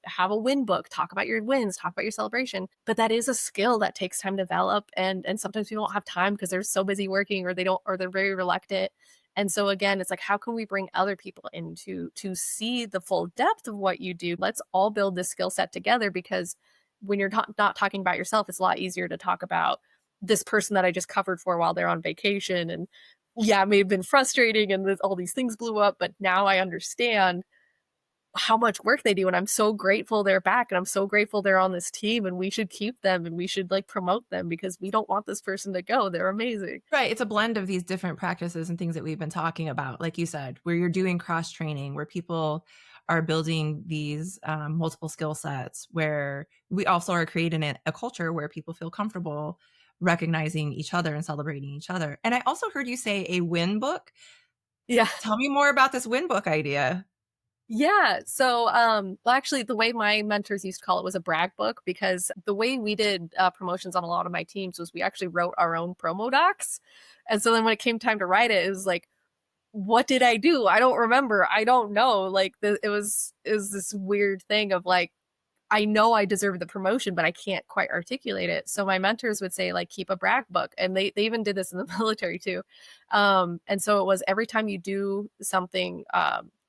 have a win book, talk about your wins, talk about your celebration. But that is a skill that takes time to develop. And sometimes people don't have time because they're so busy working or they're very reluctant. And so again, it's like, how can we bring other people in to see the full depth of what you do? Let's all build this skill set together, because when you're not talking about yourself, it's a lot easier to talk about this person that I just covered for while they're on vacation. And yeah, it may have been frustrating and all these things blew up, but now I understand how much work they do. And I'm so grateful they're back. And I'm so grateful they're on this team, and we should keep them and we should like promote them because we don't want this person to go. They're amazing. Right. It's a blend of these different practices and things that we've been talking about, like you said, where you're doing cross training, where people are building these multiple skill sets, where we also are creating a culture where people feel comfortable recognizing each other and celebrating each other. And I also heard you say a win book. Yeah. Tell me more about this win book idea. Yeah. So, well, actually, the way my mentors used to call it was a brag book, because the way we did promotions on a lot of my teams was we actually wrote our own promo docs. And so then when it came time to write it, it was like, what did I do? I don't remember. I don't know. Like it was this weird thing of like, I know I deserve the promotion, but I can't quite articulate it. So my mentors would say, like, keep a brag book. And they even did this in the military too. And so it was every time you do something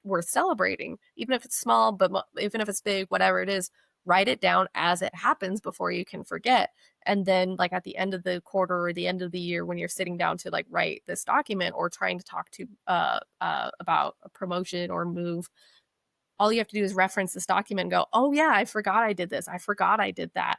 worth celebrating, even if it's small, but even if it's big, whatever it is, write it down as it happens before you can forget. And then, like, at the end of the quarter or the end of the year, when you're sitting down to like write this document or trying to talk to about a promotion or move, all you have to do is reference this document and go, oh yeah, I forgot I did this. I forgot I did that.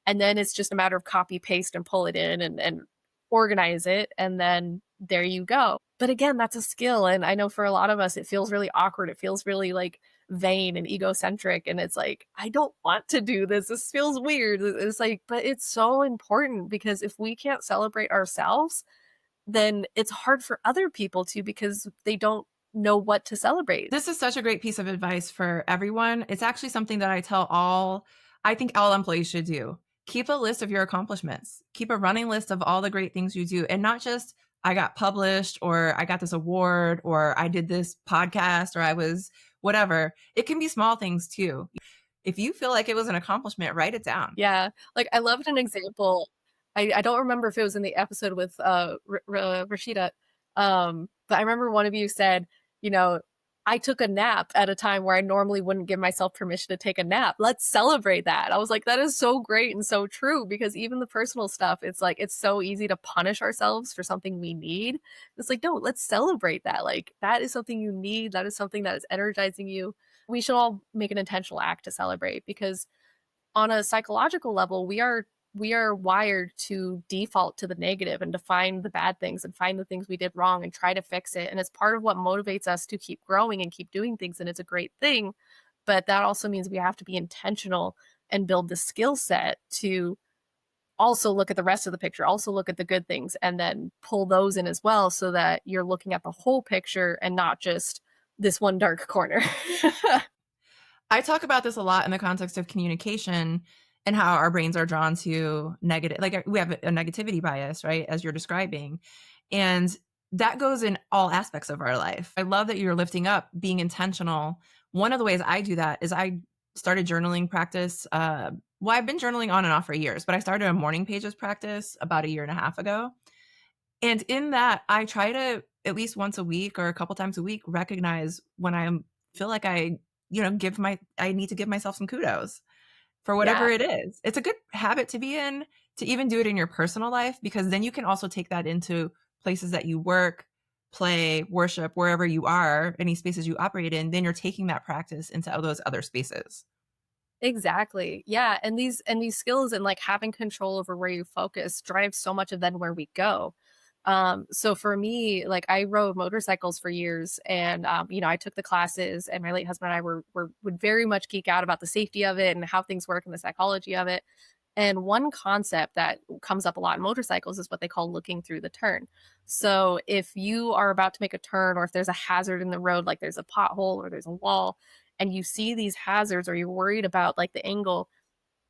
And then it's just a matter of copy, paste, and pull it in and organize it. And then there you go. But again, that's a skill. And I know for a lot of us, it feels really awkward. It feels really like vain and egocentric. And it's like, I don't want to do this. This feels weird. It's like, but it's so important, because if we can't celebrate ourselves, then it's hard for other people to, because they don't know what to celebrate. This is such a great piece of advice for everyone. It's actually something that I think all employees should do. Keep a list of your accomplishments. Keep a running list of all the great things you do, and not just I got published or I got this award or I did this podcast or I was whatever. It can be small things too. If you feel like it was an accomplishment, write it down. Yeah. Like, I loved an example. I don't remember if it was in the episode with Rashida, but I remember one of you said, you know, I took a nap at a time where I normally wouldn't give myself permission to take a nap. Let's celebrate that. I was like, that is so great and so true, because even the personal stuff, it's like, it's so easy to punish ourselves for something we need. It's like, no, let's celebrate that. Like, that is something you need. That is something that is energizing you. We should all make an intentional act to celebrate, because on a psychological level, we are wired to default to the negative and to find the bad things and find the things we did wrong and try to fix it. And it's part of what motivates us to keep growing and keep doing things. And it's a great thing. But that also means we have to be intentional and build the skill set to also look at the rest of the picture, also look at the good things, and then pull those in as well, so that you're looking at the whole picture and not just this one dark corner. I talk about this a lot in the context of communication and how our brains are drawn to negative, like we have a negativity bias, right? As you're describing. And that goes in all aspects of our life. I love that you're lifting up being intentional. One of the ways I do that is I started journaling practice. Well, I've been journaling on and off for years, but I started a morning pages practice about a year and a half ago. And in that, I try to at least once a week or a couple times a week recognize when I feel like I need to give myself some kudos for whatever Yeah. it is. It's a good habit to be in, to even do it in your personal life, because then you can also take that into places that you work, play, worship, wherever you are, any spaces you operate in. Then you're taking that practice into all those other spaces. Exactly. Yeah. And these skills and like having control over where you focus drives so much of then where we go. So for me, like, I rode motorcycles for years, and I took the classes, and my late husband and I would very much geek out about the safety of it and how things work and the psychology of it. And one concept that comes up a lot in motorcycles is what they call looking through the turn. So if you are about to make a turn, or if there's a hazard in the road, like there's a pothole or there's a wall, and you see these hazards, or you're worried about like the angle,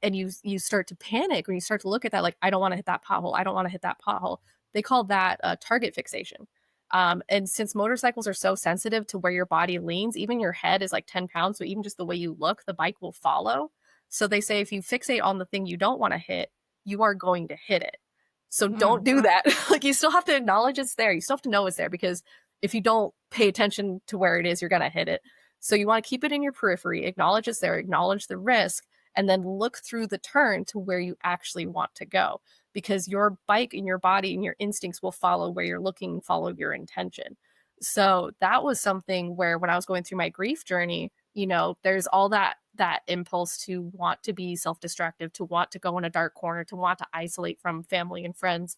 and you start to panic when you start to look at that, like, I don't want to hit that pothole, I don't want to hit that pothole. They call that target fixation. And since motorcycles are so sensitive to where your body leans, even your head is like 10 pounds, so even just the way you look, the bike will follow. So they say if you fixate on the thing you don't want to hit, you are going to hit it. So don't do that. Like, you still have to acknowledge it's there, you still have to know it's there, because if you don't pay attention to where it is, you're going to hit it. So you want to keep it in your periphery, acknowledge it's there, acknowledge the risk, and then look through the turn to where you actually want to go, because your bike and your body and your instincts will follow where you're looking, follow your intention. So that was something where, when I was going through my grief journey, there's all that impulse to want to be self-destructive, to want to go in a dark corner, to want to isolate from family and friends.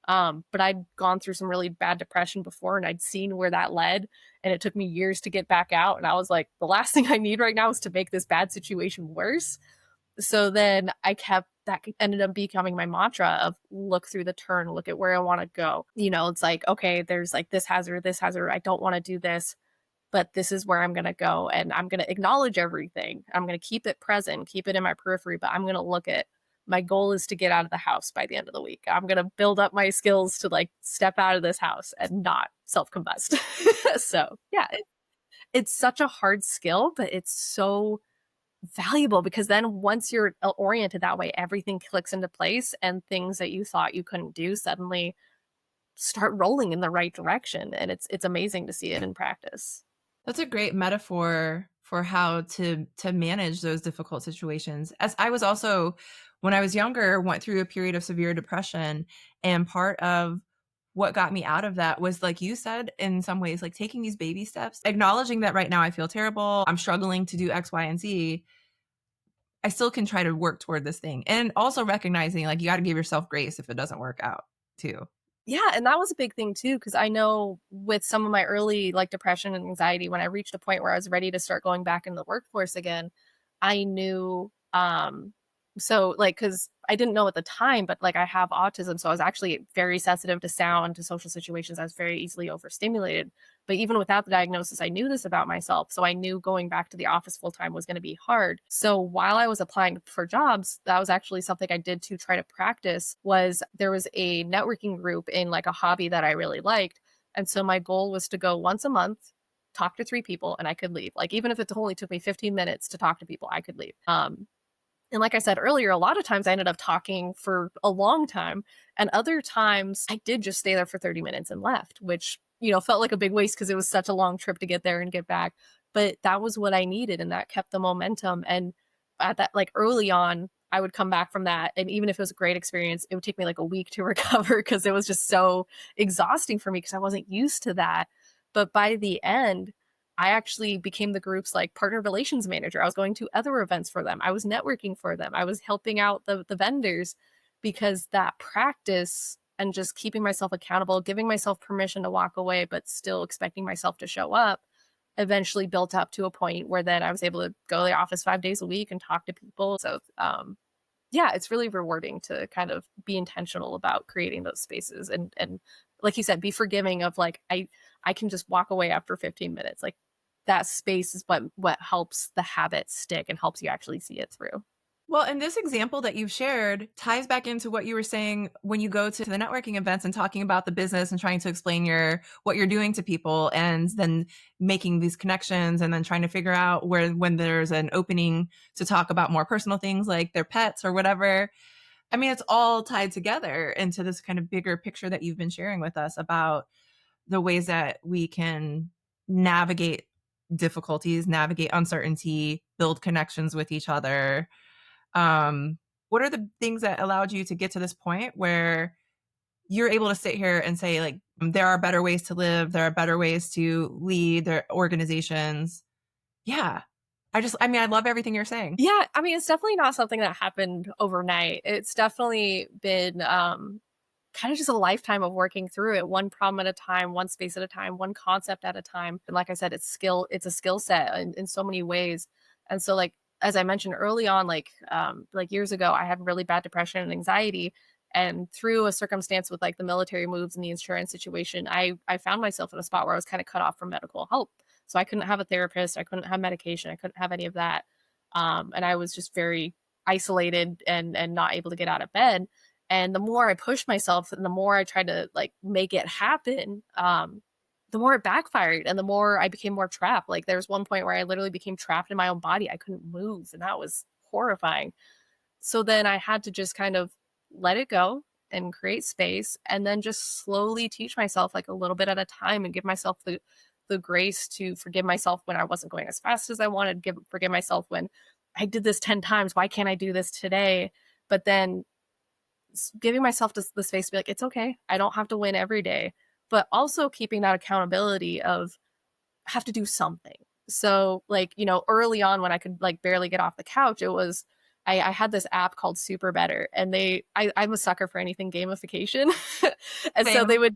But I'd gone through some really bad depression before, and I'd seen where that led, and it took me years to get back out. And I was like, the last thing I need right now is to make this bad situation worse. So then that ended up becoming my mantra of look through the turn, look at where I want to go. It's like, okay, there's like this hazard, I don't want to do this, but this is where I'm going to go. And I'm going to acknowledge everything. I'm going to keep it present, keep it in my periphery, but I'm going to look at, my goal is to get out of the house by the end of the week. I'm going to build up my skills to like step out of this house and not self-combust. So yeah, it's such a hard skill, but it's so valuable, because then once you're oriented that way, everything clicks into place, and things that you thought you couldn't do suddenly start rolling in the right direction. And it's amazing to see it in practice. That's a great metaphor for how to manage those difficult situations. As I was also, when I was younger, went through a period of severe depression, and part of what got me out of that was, like you said, in some ways, like taking these baby steps, acknowledging that right now I feel terrible, I'm struggling to do X, Y, and Z. I still can try to work toward this thing. And also recognizing, like, you got to give yourself grace if it doesn't work out too. Yeah, and that was a big thing too, because I know with some of my early, like, depression and anxiety, when I reached a point where I was ready to start going back into the workforce again, I knew, so, like, because I didn't know at the time, but, like, I have autism, so I was actually very sensitive to sound, to social situations. I was very easily overstimulated. But even without the diagnosis, I knew this about myself. So I knew going back to the office full time was going to be hard. So while I was applying for jobs, that was actually something I did to try to practice. Was there was a networking group in, like, a hobby that I really liked. And so my goal was to go once a month, talk to 3 people, and I could leave. Like, even if it only took me 15 minutes to talk to people, I could leave. And like I said earlier, a lot of times I ended up talking for a long time. And other times I did just stay there for 30 minutes and left, which, felt like a big waste because it was such a long trip to get there and get back. But that was what I needed, and that kept the momentum. And at that, like, early on, I would come back from that. And even if it was a great experience, it would take me like a week to recover because it was just so exhausting for me because I wasn't used to that. But by the end, I actually became the group's, like, partner relations manager. I was going to other events for them. I was networking for them. I was helping out the vendors, because that practice and just keeping myself accountable, giving myself permission to walk away, but still expecting myself to show up, eventually built up to a point where then I was able to go to the office 5 days a week and talk to people. So, yeah, it's really rewarding to kind of be intentional about creating those spaces, and like you said, be forgiving of, like, I can just walk away after 15 minutes. Like, that space is what helps the habit stick and helps you actually see it through. Well, and this example that you've shared ties back into what you were saying when you go to the networking events and talking about the business and trying to explain what you're doing to people, and then making these connections, and then trying to figure out when there's an opening to talk about more personal things like their pets or whatever. I mean, it's all tied together into this kind of bigger picture that you've been sharing with us about the ways that we can navigate difficulties, navigate uncertainty, build connections with each other. What are the things that allowed you to get to this point where you're able to sit here and say, like, there are better ways to live, there are better ways to lead their organizations? Yeah. I love everything you're saying. Yeah, I mean, it's definitely not something that happened overnight. It's definitely been, kind of just a lifetime of working through it, one problem at a time, one space at a time, one concept at a time. And like I said, it's a skill set in so many ways. And so, like, as I mentioned early on, like years ago, I had really bad depression and anxiety. And through a circumstance with, like, the military moves and the insurance situation, I found myself in a spot where I was kind of cut off from medical help. So I couldn't have a therapist, I couldn't have medication, I couldn't have any of that. And I was just very isolated and not able to get out of bed. And the more I pushed myself and the more I tried to, like, make it happen, the more it backfired and the more I became more trapped. Like, there was one point where I literally became trapped in my own body. I couldn't move, and that was horrifying. So then I had to just kind of let it go and create space, and then just slowly teach myself, like, a little bit at a time, and give myself the grace to forgive myself when I wasn't going as fast as I wanted, forgive myself when I did this 10 times. Why can't I do this today? But then giving myself the space to be like, it's okay. I don't have to win every day, but also keeping that accountability of I have to do something. So, like, early on when I could, like, barely get off the couch, it was, I had this app called Super Better, and I'm a sucker for anything gamification. And so Same. they would,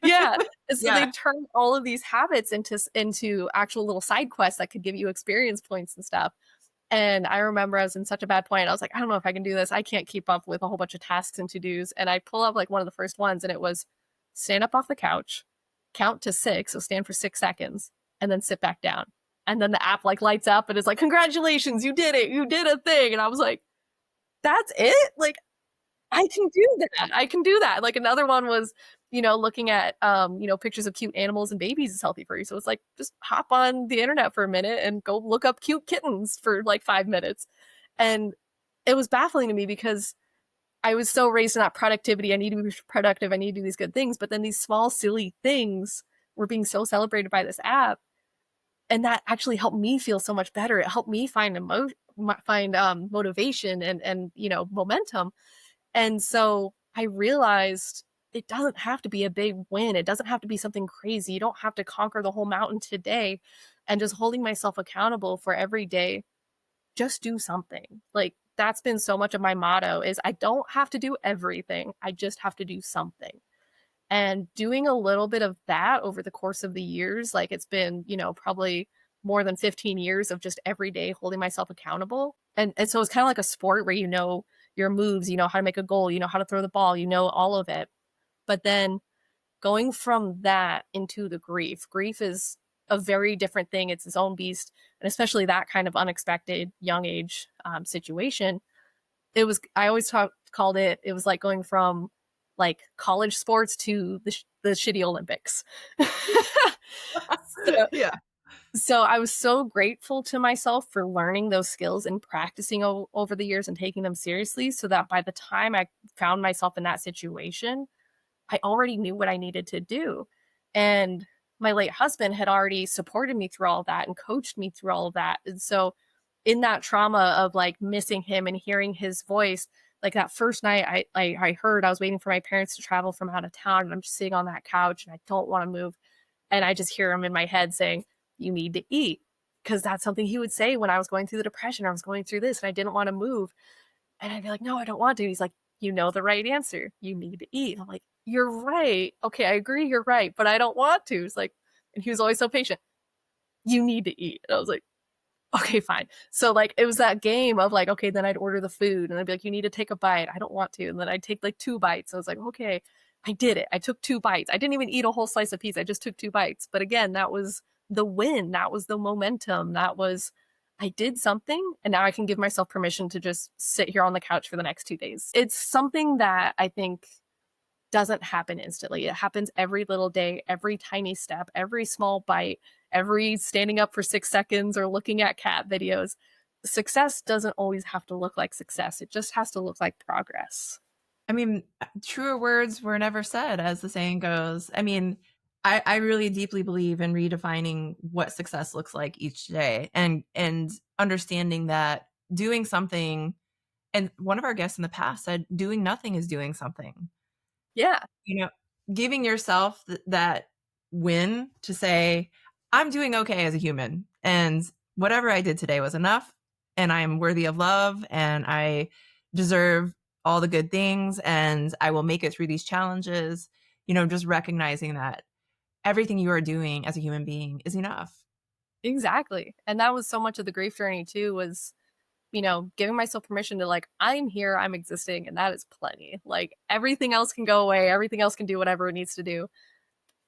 yeah. And so Yeah. they turn all of these habits into actual little side quests that could give you experience points and stuff. And I remember I was in such a bad point. I was like, I don't know if I can do this. I can't keep up with a whole bunch of tasks and to-dos. And I pull up, like, one of the first ones, and it was stand up off the couch, count to 6, so stand for 6 seconds, and then sit back down. And then the app, like, lights up and is like, congratulations, you did it. You did a thing. And I was like, that's it? Like, I can do that. I can do that. Like, another one was looking at, pictures of cute animals and babies is healthy for you. So it's like, just hop on the internet for a minute and go look up cute kittens for like 5 minutes. And it was baffling to me because I was so raised in that productivity. I need to be productive. I need to do these good things. But then these small, silly things were being so celebrated by this app. And that actually helped me feel so much better. It helped me find motivation and momentum. And so I realized it doesn't have to be a big win. It doesn't have to be something crazy. You don't have to conquer the whole mountain today. And just holding myself accountable for every day, just do something. Like, that's been so much of my motto is I don't have to do everything. I just have to do something. And doing a little bit of that over the course of the years, like it's been, probably more than 15 years of just every day holding myself accountable. And so it's kind of like a sport where your moves, how to make a goal, how to throw the ball, all of it. But then going from that into the grief is a very different thing. It's its own beast. And especially that kind of unexpected young age situation. I always called it was like going from like college sports to the shitty Olympics. so, Yeah. so I was so grateful to myself for learning those skills and practicing over the years and taking them seriously, so that by the time I found myself in that situation, I already knew what I needed to do. And my late husband had already supported me through all of that and coached me through all of that. And so in that trauma of like missing him and hearing his voice, like that first night I heard, I was waiting for my parents to travel from out of town, and I'm just sitting on that couch and I don't want to move. And I just hear him in my head saying, you need to eat. Because that's something he would say when I was going through the depression, I was going through this and I didn't want to move. And I'd be like, no, I don't want to. He's like, you know the right answer. You need to eat. I'm like, you're right. Okay, I agree, you're right, but I don't want to. It's like, and he was always so patient. You need to eat. And I was like, okay, fine. So like it was that game of like, okay, then I'd order the food and I'd be like, you need to take a bite. I don't want to. And then I'd take like 2 bites. I was like, okay, I did it. I took 2 bites. I didn't even eat a whole slice of pizza. I just took 2 bites. But again, that was the win. That was the momentum. That was, I did something, and now I can give myself permission to just sit here on the couch for the next 2 days. It's something that I think doesn't happen instantly. It happens every little day, every tiny step, every small bite, every standing up for 6 seconds or looking at cat videos. Success doesn't always have to look like success. It just has to look like progress. I mean, truer words were never said, as the saying goes. I mean, I really deeply believe in redefining what success looks like each day, and understanding that doing something, and one of our guests in the past said, doing nothing is doing something. Yeah. Giving yourself that win to say, I'm doing okay as a human, and whatever I did today was enough, and I'm worthy of love, and I deserve all the good things, and I will make it through these challenges. Just recognizing that everything you are doing as a human being is enough. Exactly. And that was so much of the grief journey too, was giving myself permission to like, I'm here, I'm existing, and that is plenty. Like everything else can go away, everything else can do whatever it needs to do.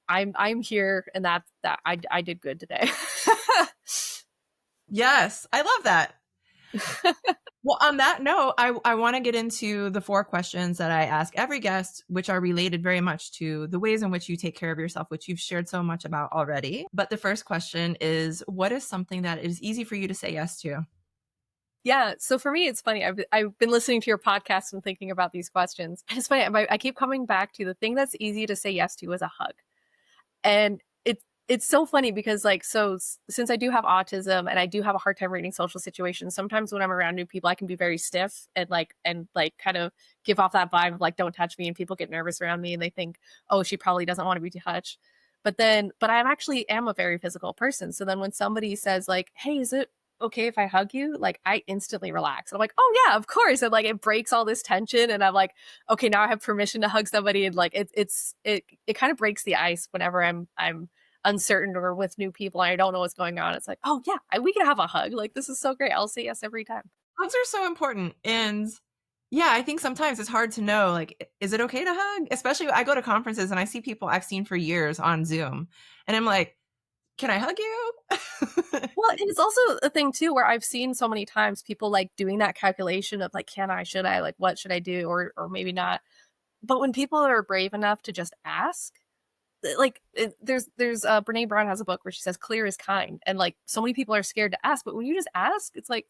I'm here, and that I did good today. Yes, I love that. Well, on that note, I want to get into the 4 questions that I ask every guest, which are related very much to the ways in which you take care of yourself, which you've shared so much about already. But the first question is, what is something that is easy for you to say yes to? Yeah. So for me, it's funny. I've been listening to your podcast and thinking about these questions. And it's funny. I keep coming back to the thing that's easy to say yes to is a hug. And it's so funny because since I do have autism and I do have a hard time reading social situations, sometimes when I'm around new people, I can be very stiff and kind of give off that vibe of like, don't touch me. And people get nervous around me and they think, oh, she probably doesn't want to be touched. But I actually am a very physical person. So then when somebody says like, hey, is it okay if I hug you? Like I instantly relax. And I'm like, oh yeah, of course. And like, it breaks all this tension. And I'm like, okay, now I have permission to hug somebody. And like, it kind of breaks the ice whenever I'm uncertain or with new people and I don't know what's going on. It's like, oh yeah, we can have a hug. Like, this is so great. I'll say yes every time. Hugs are so important. And yeah, I think sometimes it's hard to know, like, is it okay to hug? Especially I go to conferences and I see people I've seen for years on Zoom and I'm like, can I hug you? Well, and it's also a thing too, where I've seen so many times people like doing that calculation of like, should I, like, what should I do? Or maybe not. But when people are brave enough to just ask, like there's Brene Brown has a book where she says clear is kind, and like so many people are scared to ask, but when you just ask, it's like,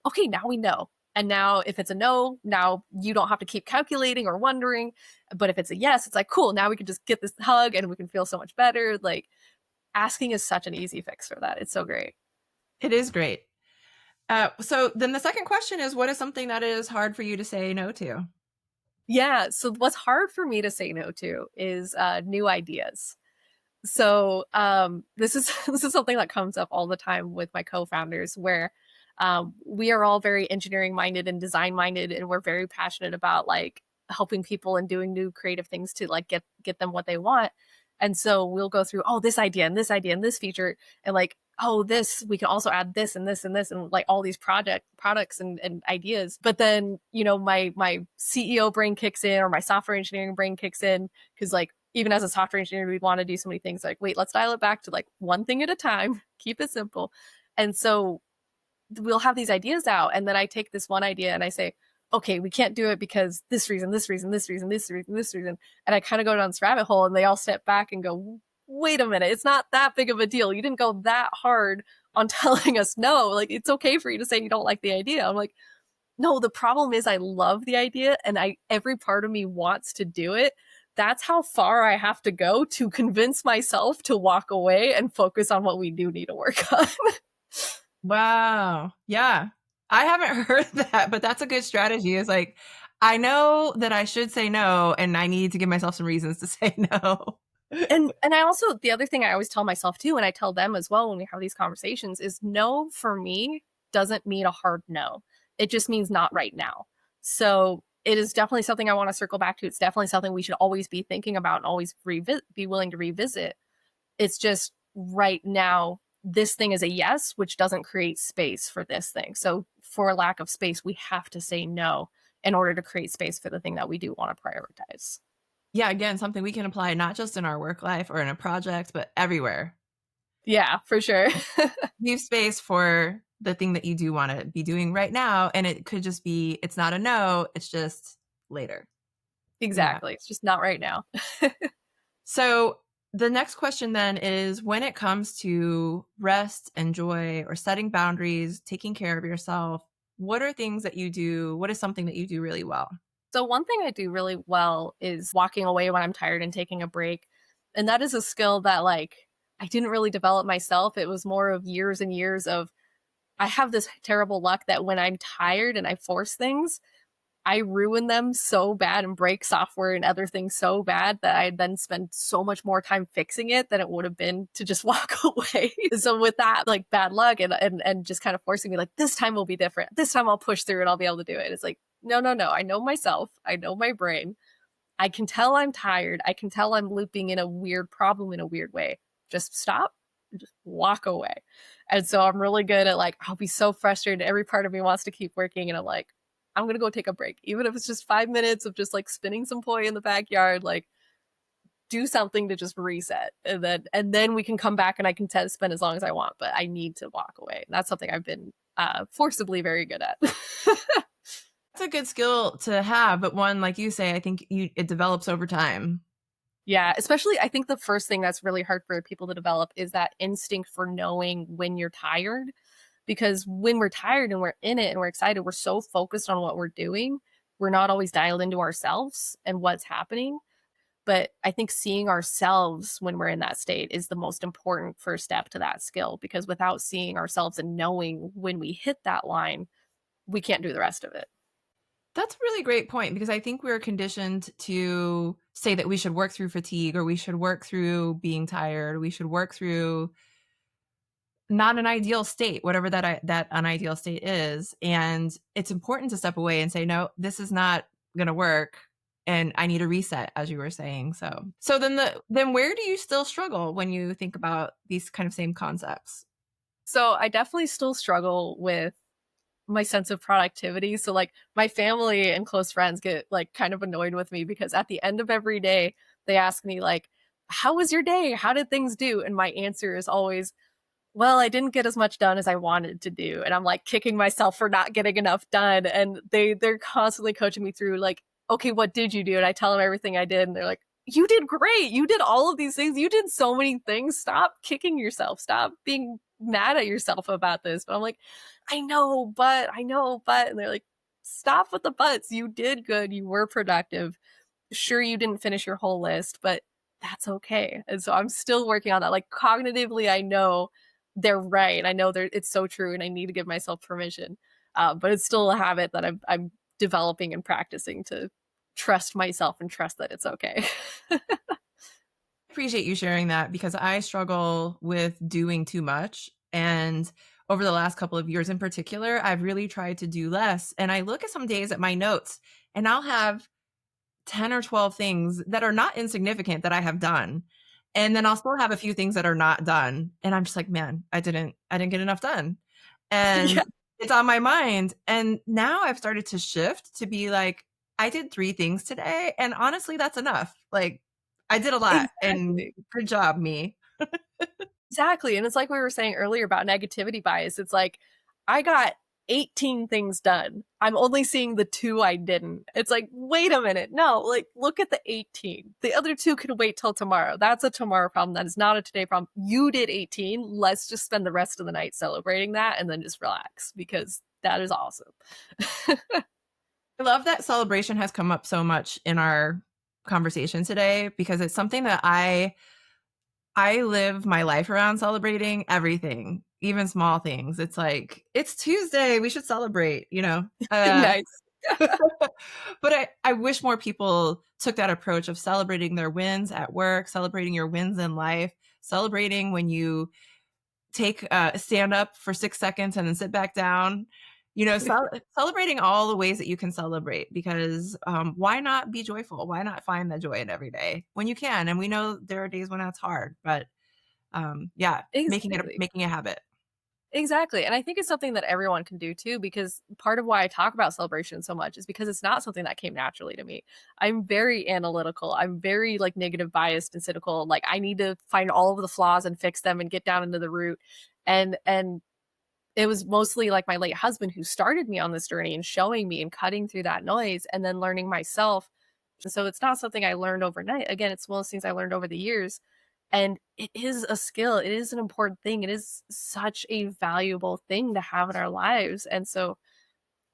okay, now we know. And now if it's a no, now you don't have to keep calculating or wondering. But if it's a yes, it's like, cool, now we can just get this hug and we can feel so much better. Like asking is such an easy fix for that. It's so great. It is great. So then the second question is, what is something that is hard for you to say no to? Yeah. So what's hard for me to say no to is new ideas. So this is this is something that comes up all the time with my co-founders, where we are all very engineering minded and design minded, and we're very passionate about like helping people and doing new creative things to like get them what they want. And so we'll go through, oh, this idea and this idea and this feature, and like, oh, this, we can also add this and this and this, and like all these products and ideas. But then, you know, my CEO brain kicks in, or my software engineering brain kicks in, because like even as a software engineer, we want to do so many things. Like, wait, let's dial it back to like one thing at a time, keep it simple. And so we'll have these ideas out, and then I take this one idea and I say, okay, we can't do it because this reason, this reason, this reason, this reason, this reason. And I kind of go down this rabbit hole, and they all step back and go, wait a minute, it's not that big of a deal. You didn't go that hard on telling us no. Like, it's okay for you to say you don't like the idea. I'm like, no, the problem is I love the idea, and every part of me wants to do it. That's how far I have to go to convince myself to walk away and focus on what we do need to work on. Wow. Yeah. I haven't heard that, but that's a good strategy. It's like, I know that I should say no, and I need to give myself some reasons to say no. And I also, the other thing I always tell myself too, and I tell them as well when we have these conversations, is no for me doesn't mean a hard no. It just means not right now. So it is definitely something I want to circle back to. It's definitely something we should always be thinking about and always be willing to revisit. It's just right now, this thing is a yes, which doesn't create space for this thing. So for lack of space, we have to say no in order to create space for the thing that we do want to prioritize. Yeah, again, something we can apply not just in our work life or in a project, but everywhere. Yeah, for sure. Leave space for the thing that you do want to be doing right now. And it could just be, it's not a no, it's just later. Exactly. Yeah. It's just not right now. So the next question then is, when it comes to rest and joy or setting boundaries, taking care of yourself, what are things that you do? What is something that you do really well? So one thing I do really well is walking away when I'm tired and taking a break. And that is a skill that like I didn't really develop myself. It was more of years and years of, I have this terrible luck that when I'm tired and I force things, I ruin them so bad and break software and other things so bad that I then spend so much more time fixing it than it would have been to just walk away. So with that, like bad luck and just kind of forcing me, like, this time will be different. This time I'll push through and I'll be able to do it. It's like, no. I know myself. I know my brain. I can tell I'm tired. I can tell I'm looping in a weird problem in a weird way. Just stop and just walk away. And so I'm really good at like, I'll be so frustrated. Every part of me wants to keep working. And I'm like, I'm going to go take a break. Even if it's just 5 minutes of just like spinning some poi in the backyard, like do something to just reset. And then we can come back and I can spend as long as I want, but I need to walk away. And that's something I've been forcibly very good at. That's a good skill to have, but one, like you say, I think it develops over time. Yeah, especially I think the first thing that's really hard for people to develop is that instinct for knowing when you're tired. Because when we're tired and we're in it and we're excited, we're so focused on what we're doing, we're not always dialed into ourselves and what's happening. But I think seeing ourselves when we're in that state is the most important first step to that skill, because without seeing ourselves and knowing when we hit that line, we can't do the rest of it. That's a really great point, because I think we're conditioned to say that we should work through fatigue, or we should work through being tired, we should work through not an ideal state, whatever that unideal state is. And it's important to step away and say, no, this is not going to work. And I need a reset, as you were saying. So then where do you still struggle when you think about these kind of same concepts? So I definitely still struggle with my sense of productivity. So like my family and close friends get like kind of annoyed with me, because at the end of every day, they ask me like, how was your day? How did things do? And my answer is always, well, I didn't get as much done as I wanted to do. And I'm like kicking myself for not getting enough done. And they're constantly coaching me through like, okay, what did you do? And I tell them everything I did. And they're like, you did great. You did all of these things. You did so many things. Stop kicking yourself. Stop being mad at yourself about this. But I'm like, I know, but. And they're like, stop with the buts. You did good. You were productive. Sure, you didn't finish your whole list, but that's okay. And so I'm still working on that. Like cognitively, I know they're right. I know it's so true, and I need to give myself permission. But it's still a habit that I'm developing and practicing to trust myself and trust that it's okay. Appreciate you sharing that because I struggle with doing too much. And over the last couple of years in particular, I've really tried to do less. And I look at some days at my notes and I'll have 10 or 12 things that are not insignificant that I have done. And then I'll still have a few things that are not done. And I'm just like, man, I didn't get enough done. And Yeah. it's on my mind. And now I've started to shift to be like, I did 3 things today. And honestly, that's enough. Like I did a lot and Exactly. good job, me. Exactly. And it's like we were saying earlier about negativity bias. It's like, I got 18 things done. I'm only seeing the 2 I didn't. It's like, wait a minute. No, like, look at the 18. The other 2 can wait till tomorrow. That's a tomorrow problem. That is not a today problem. You did 18. Let's just spend the rest of the night celebrating that and then just relax because that is awesome. I love that celebration has come up so much in our conversation today because it's something that I live my life around celebrating everything, even small things. It's like, it's Tuesday, we should celebrate, you know? Nice. But I wish more people took that approach of celebrating their wins at work, celebrating your wins in life, celebrating when you take stand up for 6 seconds and then sit back down. You know, celebrating all the ways that you can celebrate because why not be joyful? Why not find the joy in every day when you can? And we know there are days when that's hard, but yeah, Exactly. making a habit. Exactly. And I think it's something that everyone can do too, because part of why I talk about celebration so much is because it's not something that came naturally to me. I'm very analytical. I'm very like negative biased and cynical. Like I need to find all of the flaws and fix them and get down into the root. And it was mostly like my late husband who started me on this journey and showing me and cutting through that noise and then learning myself. So it's not something I learned overnight. Again, it's one of those things I learned over the years. And it is a skill. It is an important thing. It is such a valuable thing to have in our lives. And so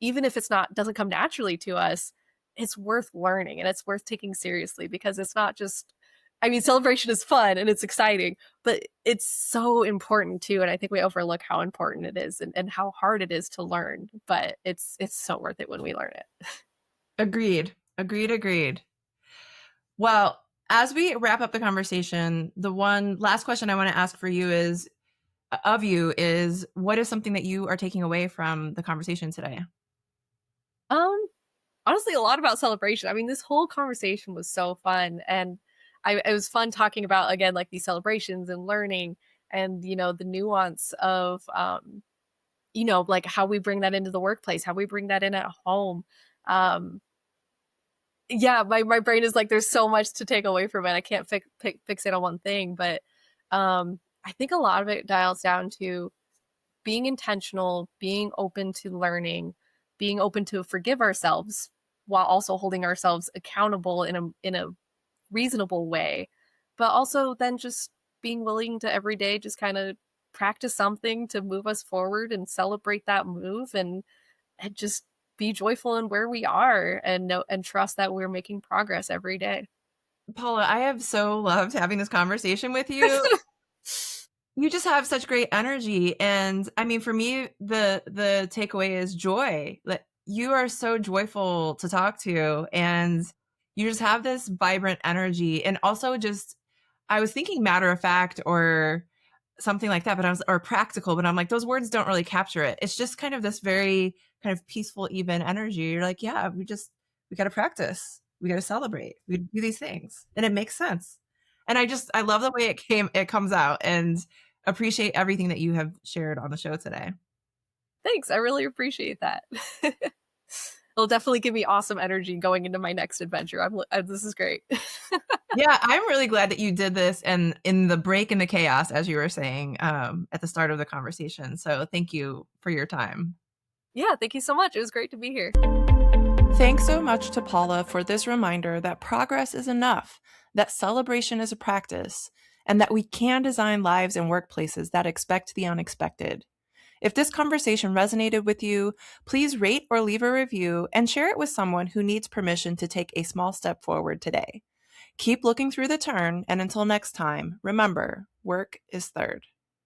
even if doesn't come naturally to us, it's worth learning and it's worth taking seriously because it's not just, I mean, celebration is fun and it's exciting, but it's so important too. And I think we overlook how important it is and how hard it is to learn, but it's so worth it when we learn it. Agreed. Well, as we wrap up the conversation, the one last question I want to ask for you is what is something that you are taking away from the conversation today? Honestly, a lot about celebration. I mean, this whole conversation was so fun, and it was fun talking about again like these celebrations and learning, and the nuance of like how we bring that into the workplace, how we bring that in at home. Yeah, my brain is like, there's so much to take away from it. I can't fix it on one thing, but I think a lot of it dials down to being intentional, being open to learning, being open to forgive ourselves while also holding ourselves accountable in a reasonable way, but also then just being willing to every day just kind of practice something to move us forward and celebrate that move and just be joyful in where we are and know and trust that we're making progress every day. Paula, I have so loved having this conversation with you. You just have such great energy. And I mean, for me, the takeaway is joy. Like you are so joyful to talk to and you just have this vibrant energy. And also just, I was thinking matter of fact or something like that, or practical, but I'm like, those words don't really capture it. It's just kind of this very kind of peaceful, even energy. You're like, yeah, we got to practice. We got to celebrate. We do these things and it makes sense. And I love the way it comes out and appreciate everything that you have shared on the show today. Thanks. I really appreciate that. It'll definitely give me awesome energy going into my next adventure. This is great. Yeah, I'm really glad that you did this and in the break in the chaos, as you were saying at the start of the conversation. So thank you for your time. Yeah, thank you so much. It was great to be here. Thanks so much to Paula for this reminder that progress is enough, that celebration is a practice, and that we can design lives and workplaces that expect the unexpected. If this conversation resonated with you, please rate or leave a review and share it with someone who needs permission to take a small step forward today. Keep looking through the turn, and until next time, remember, work is third.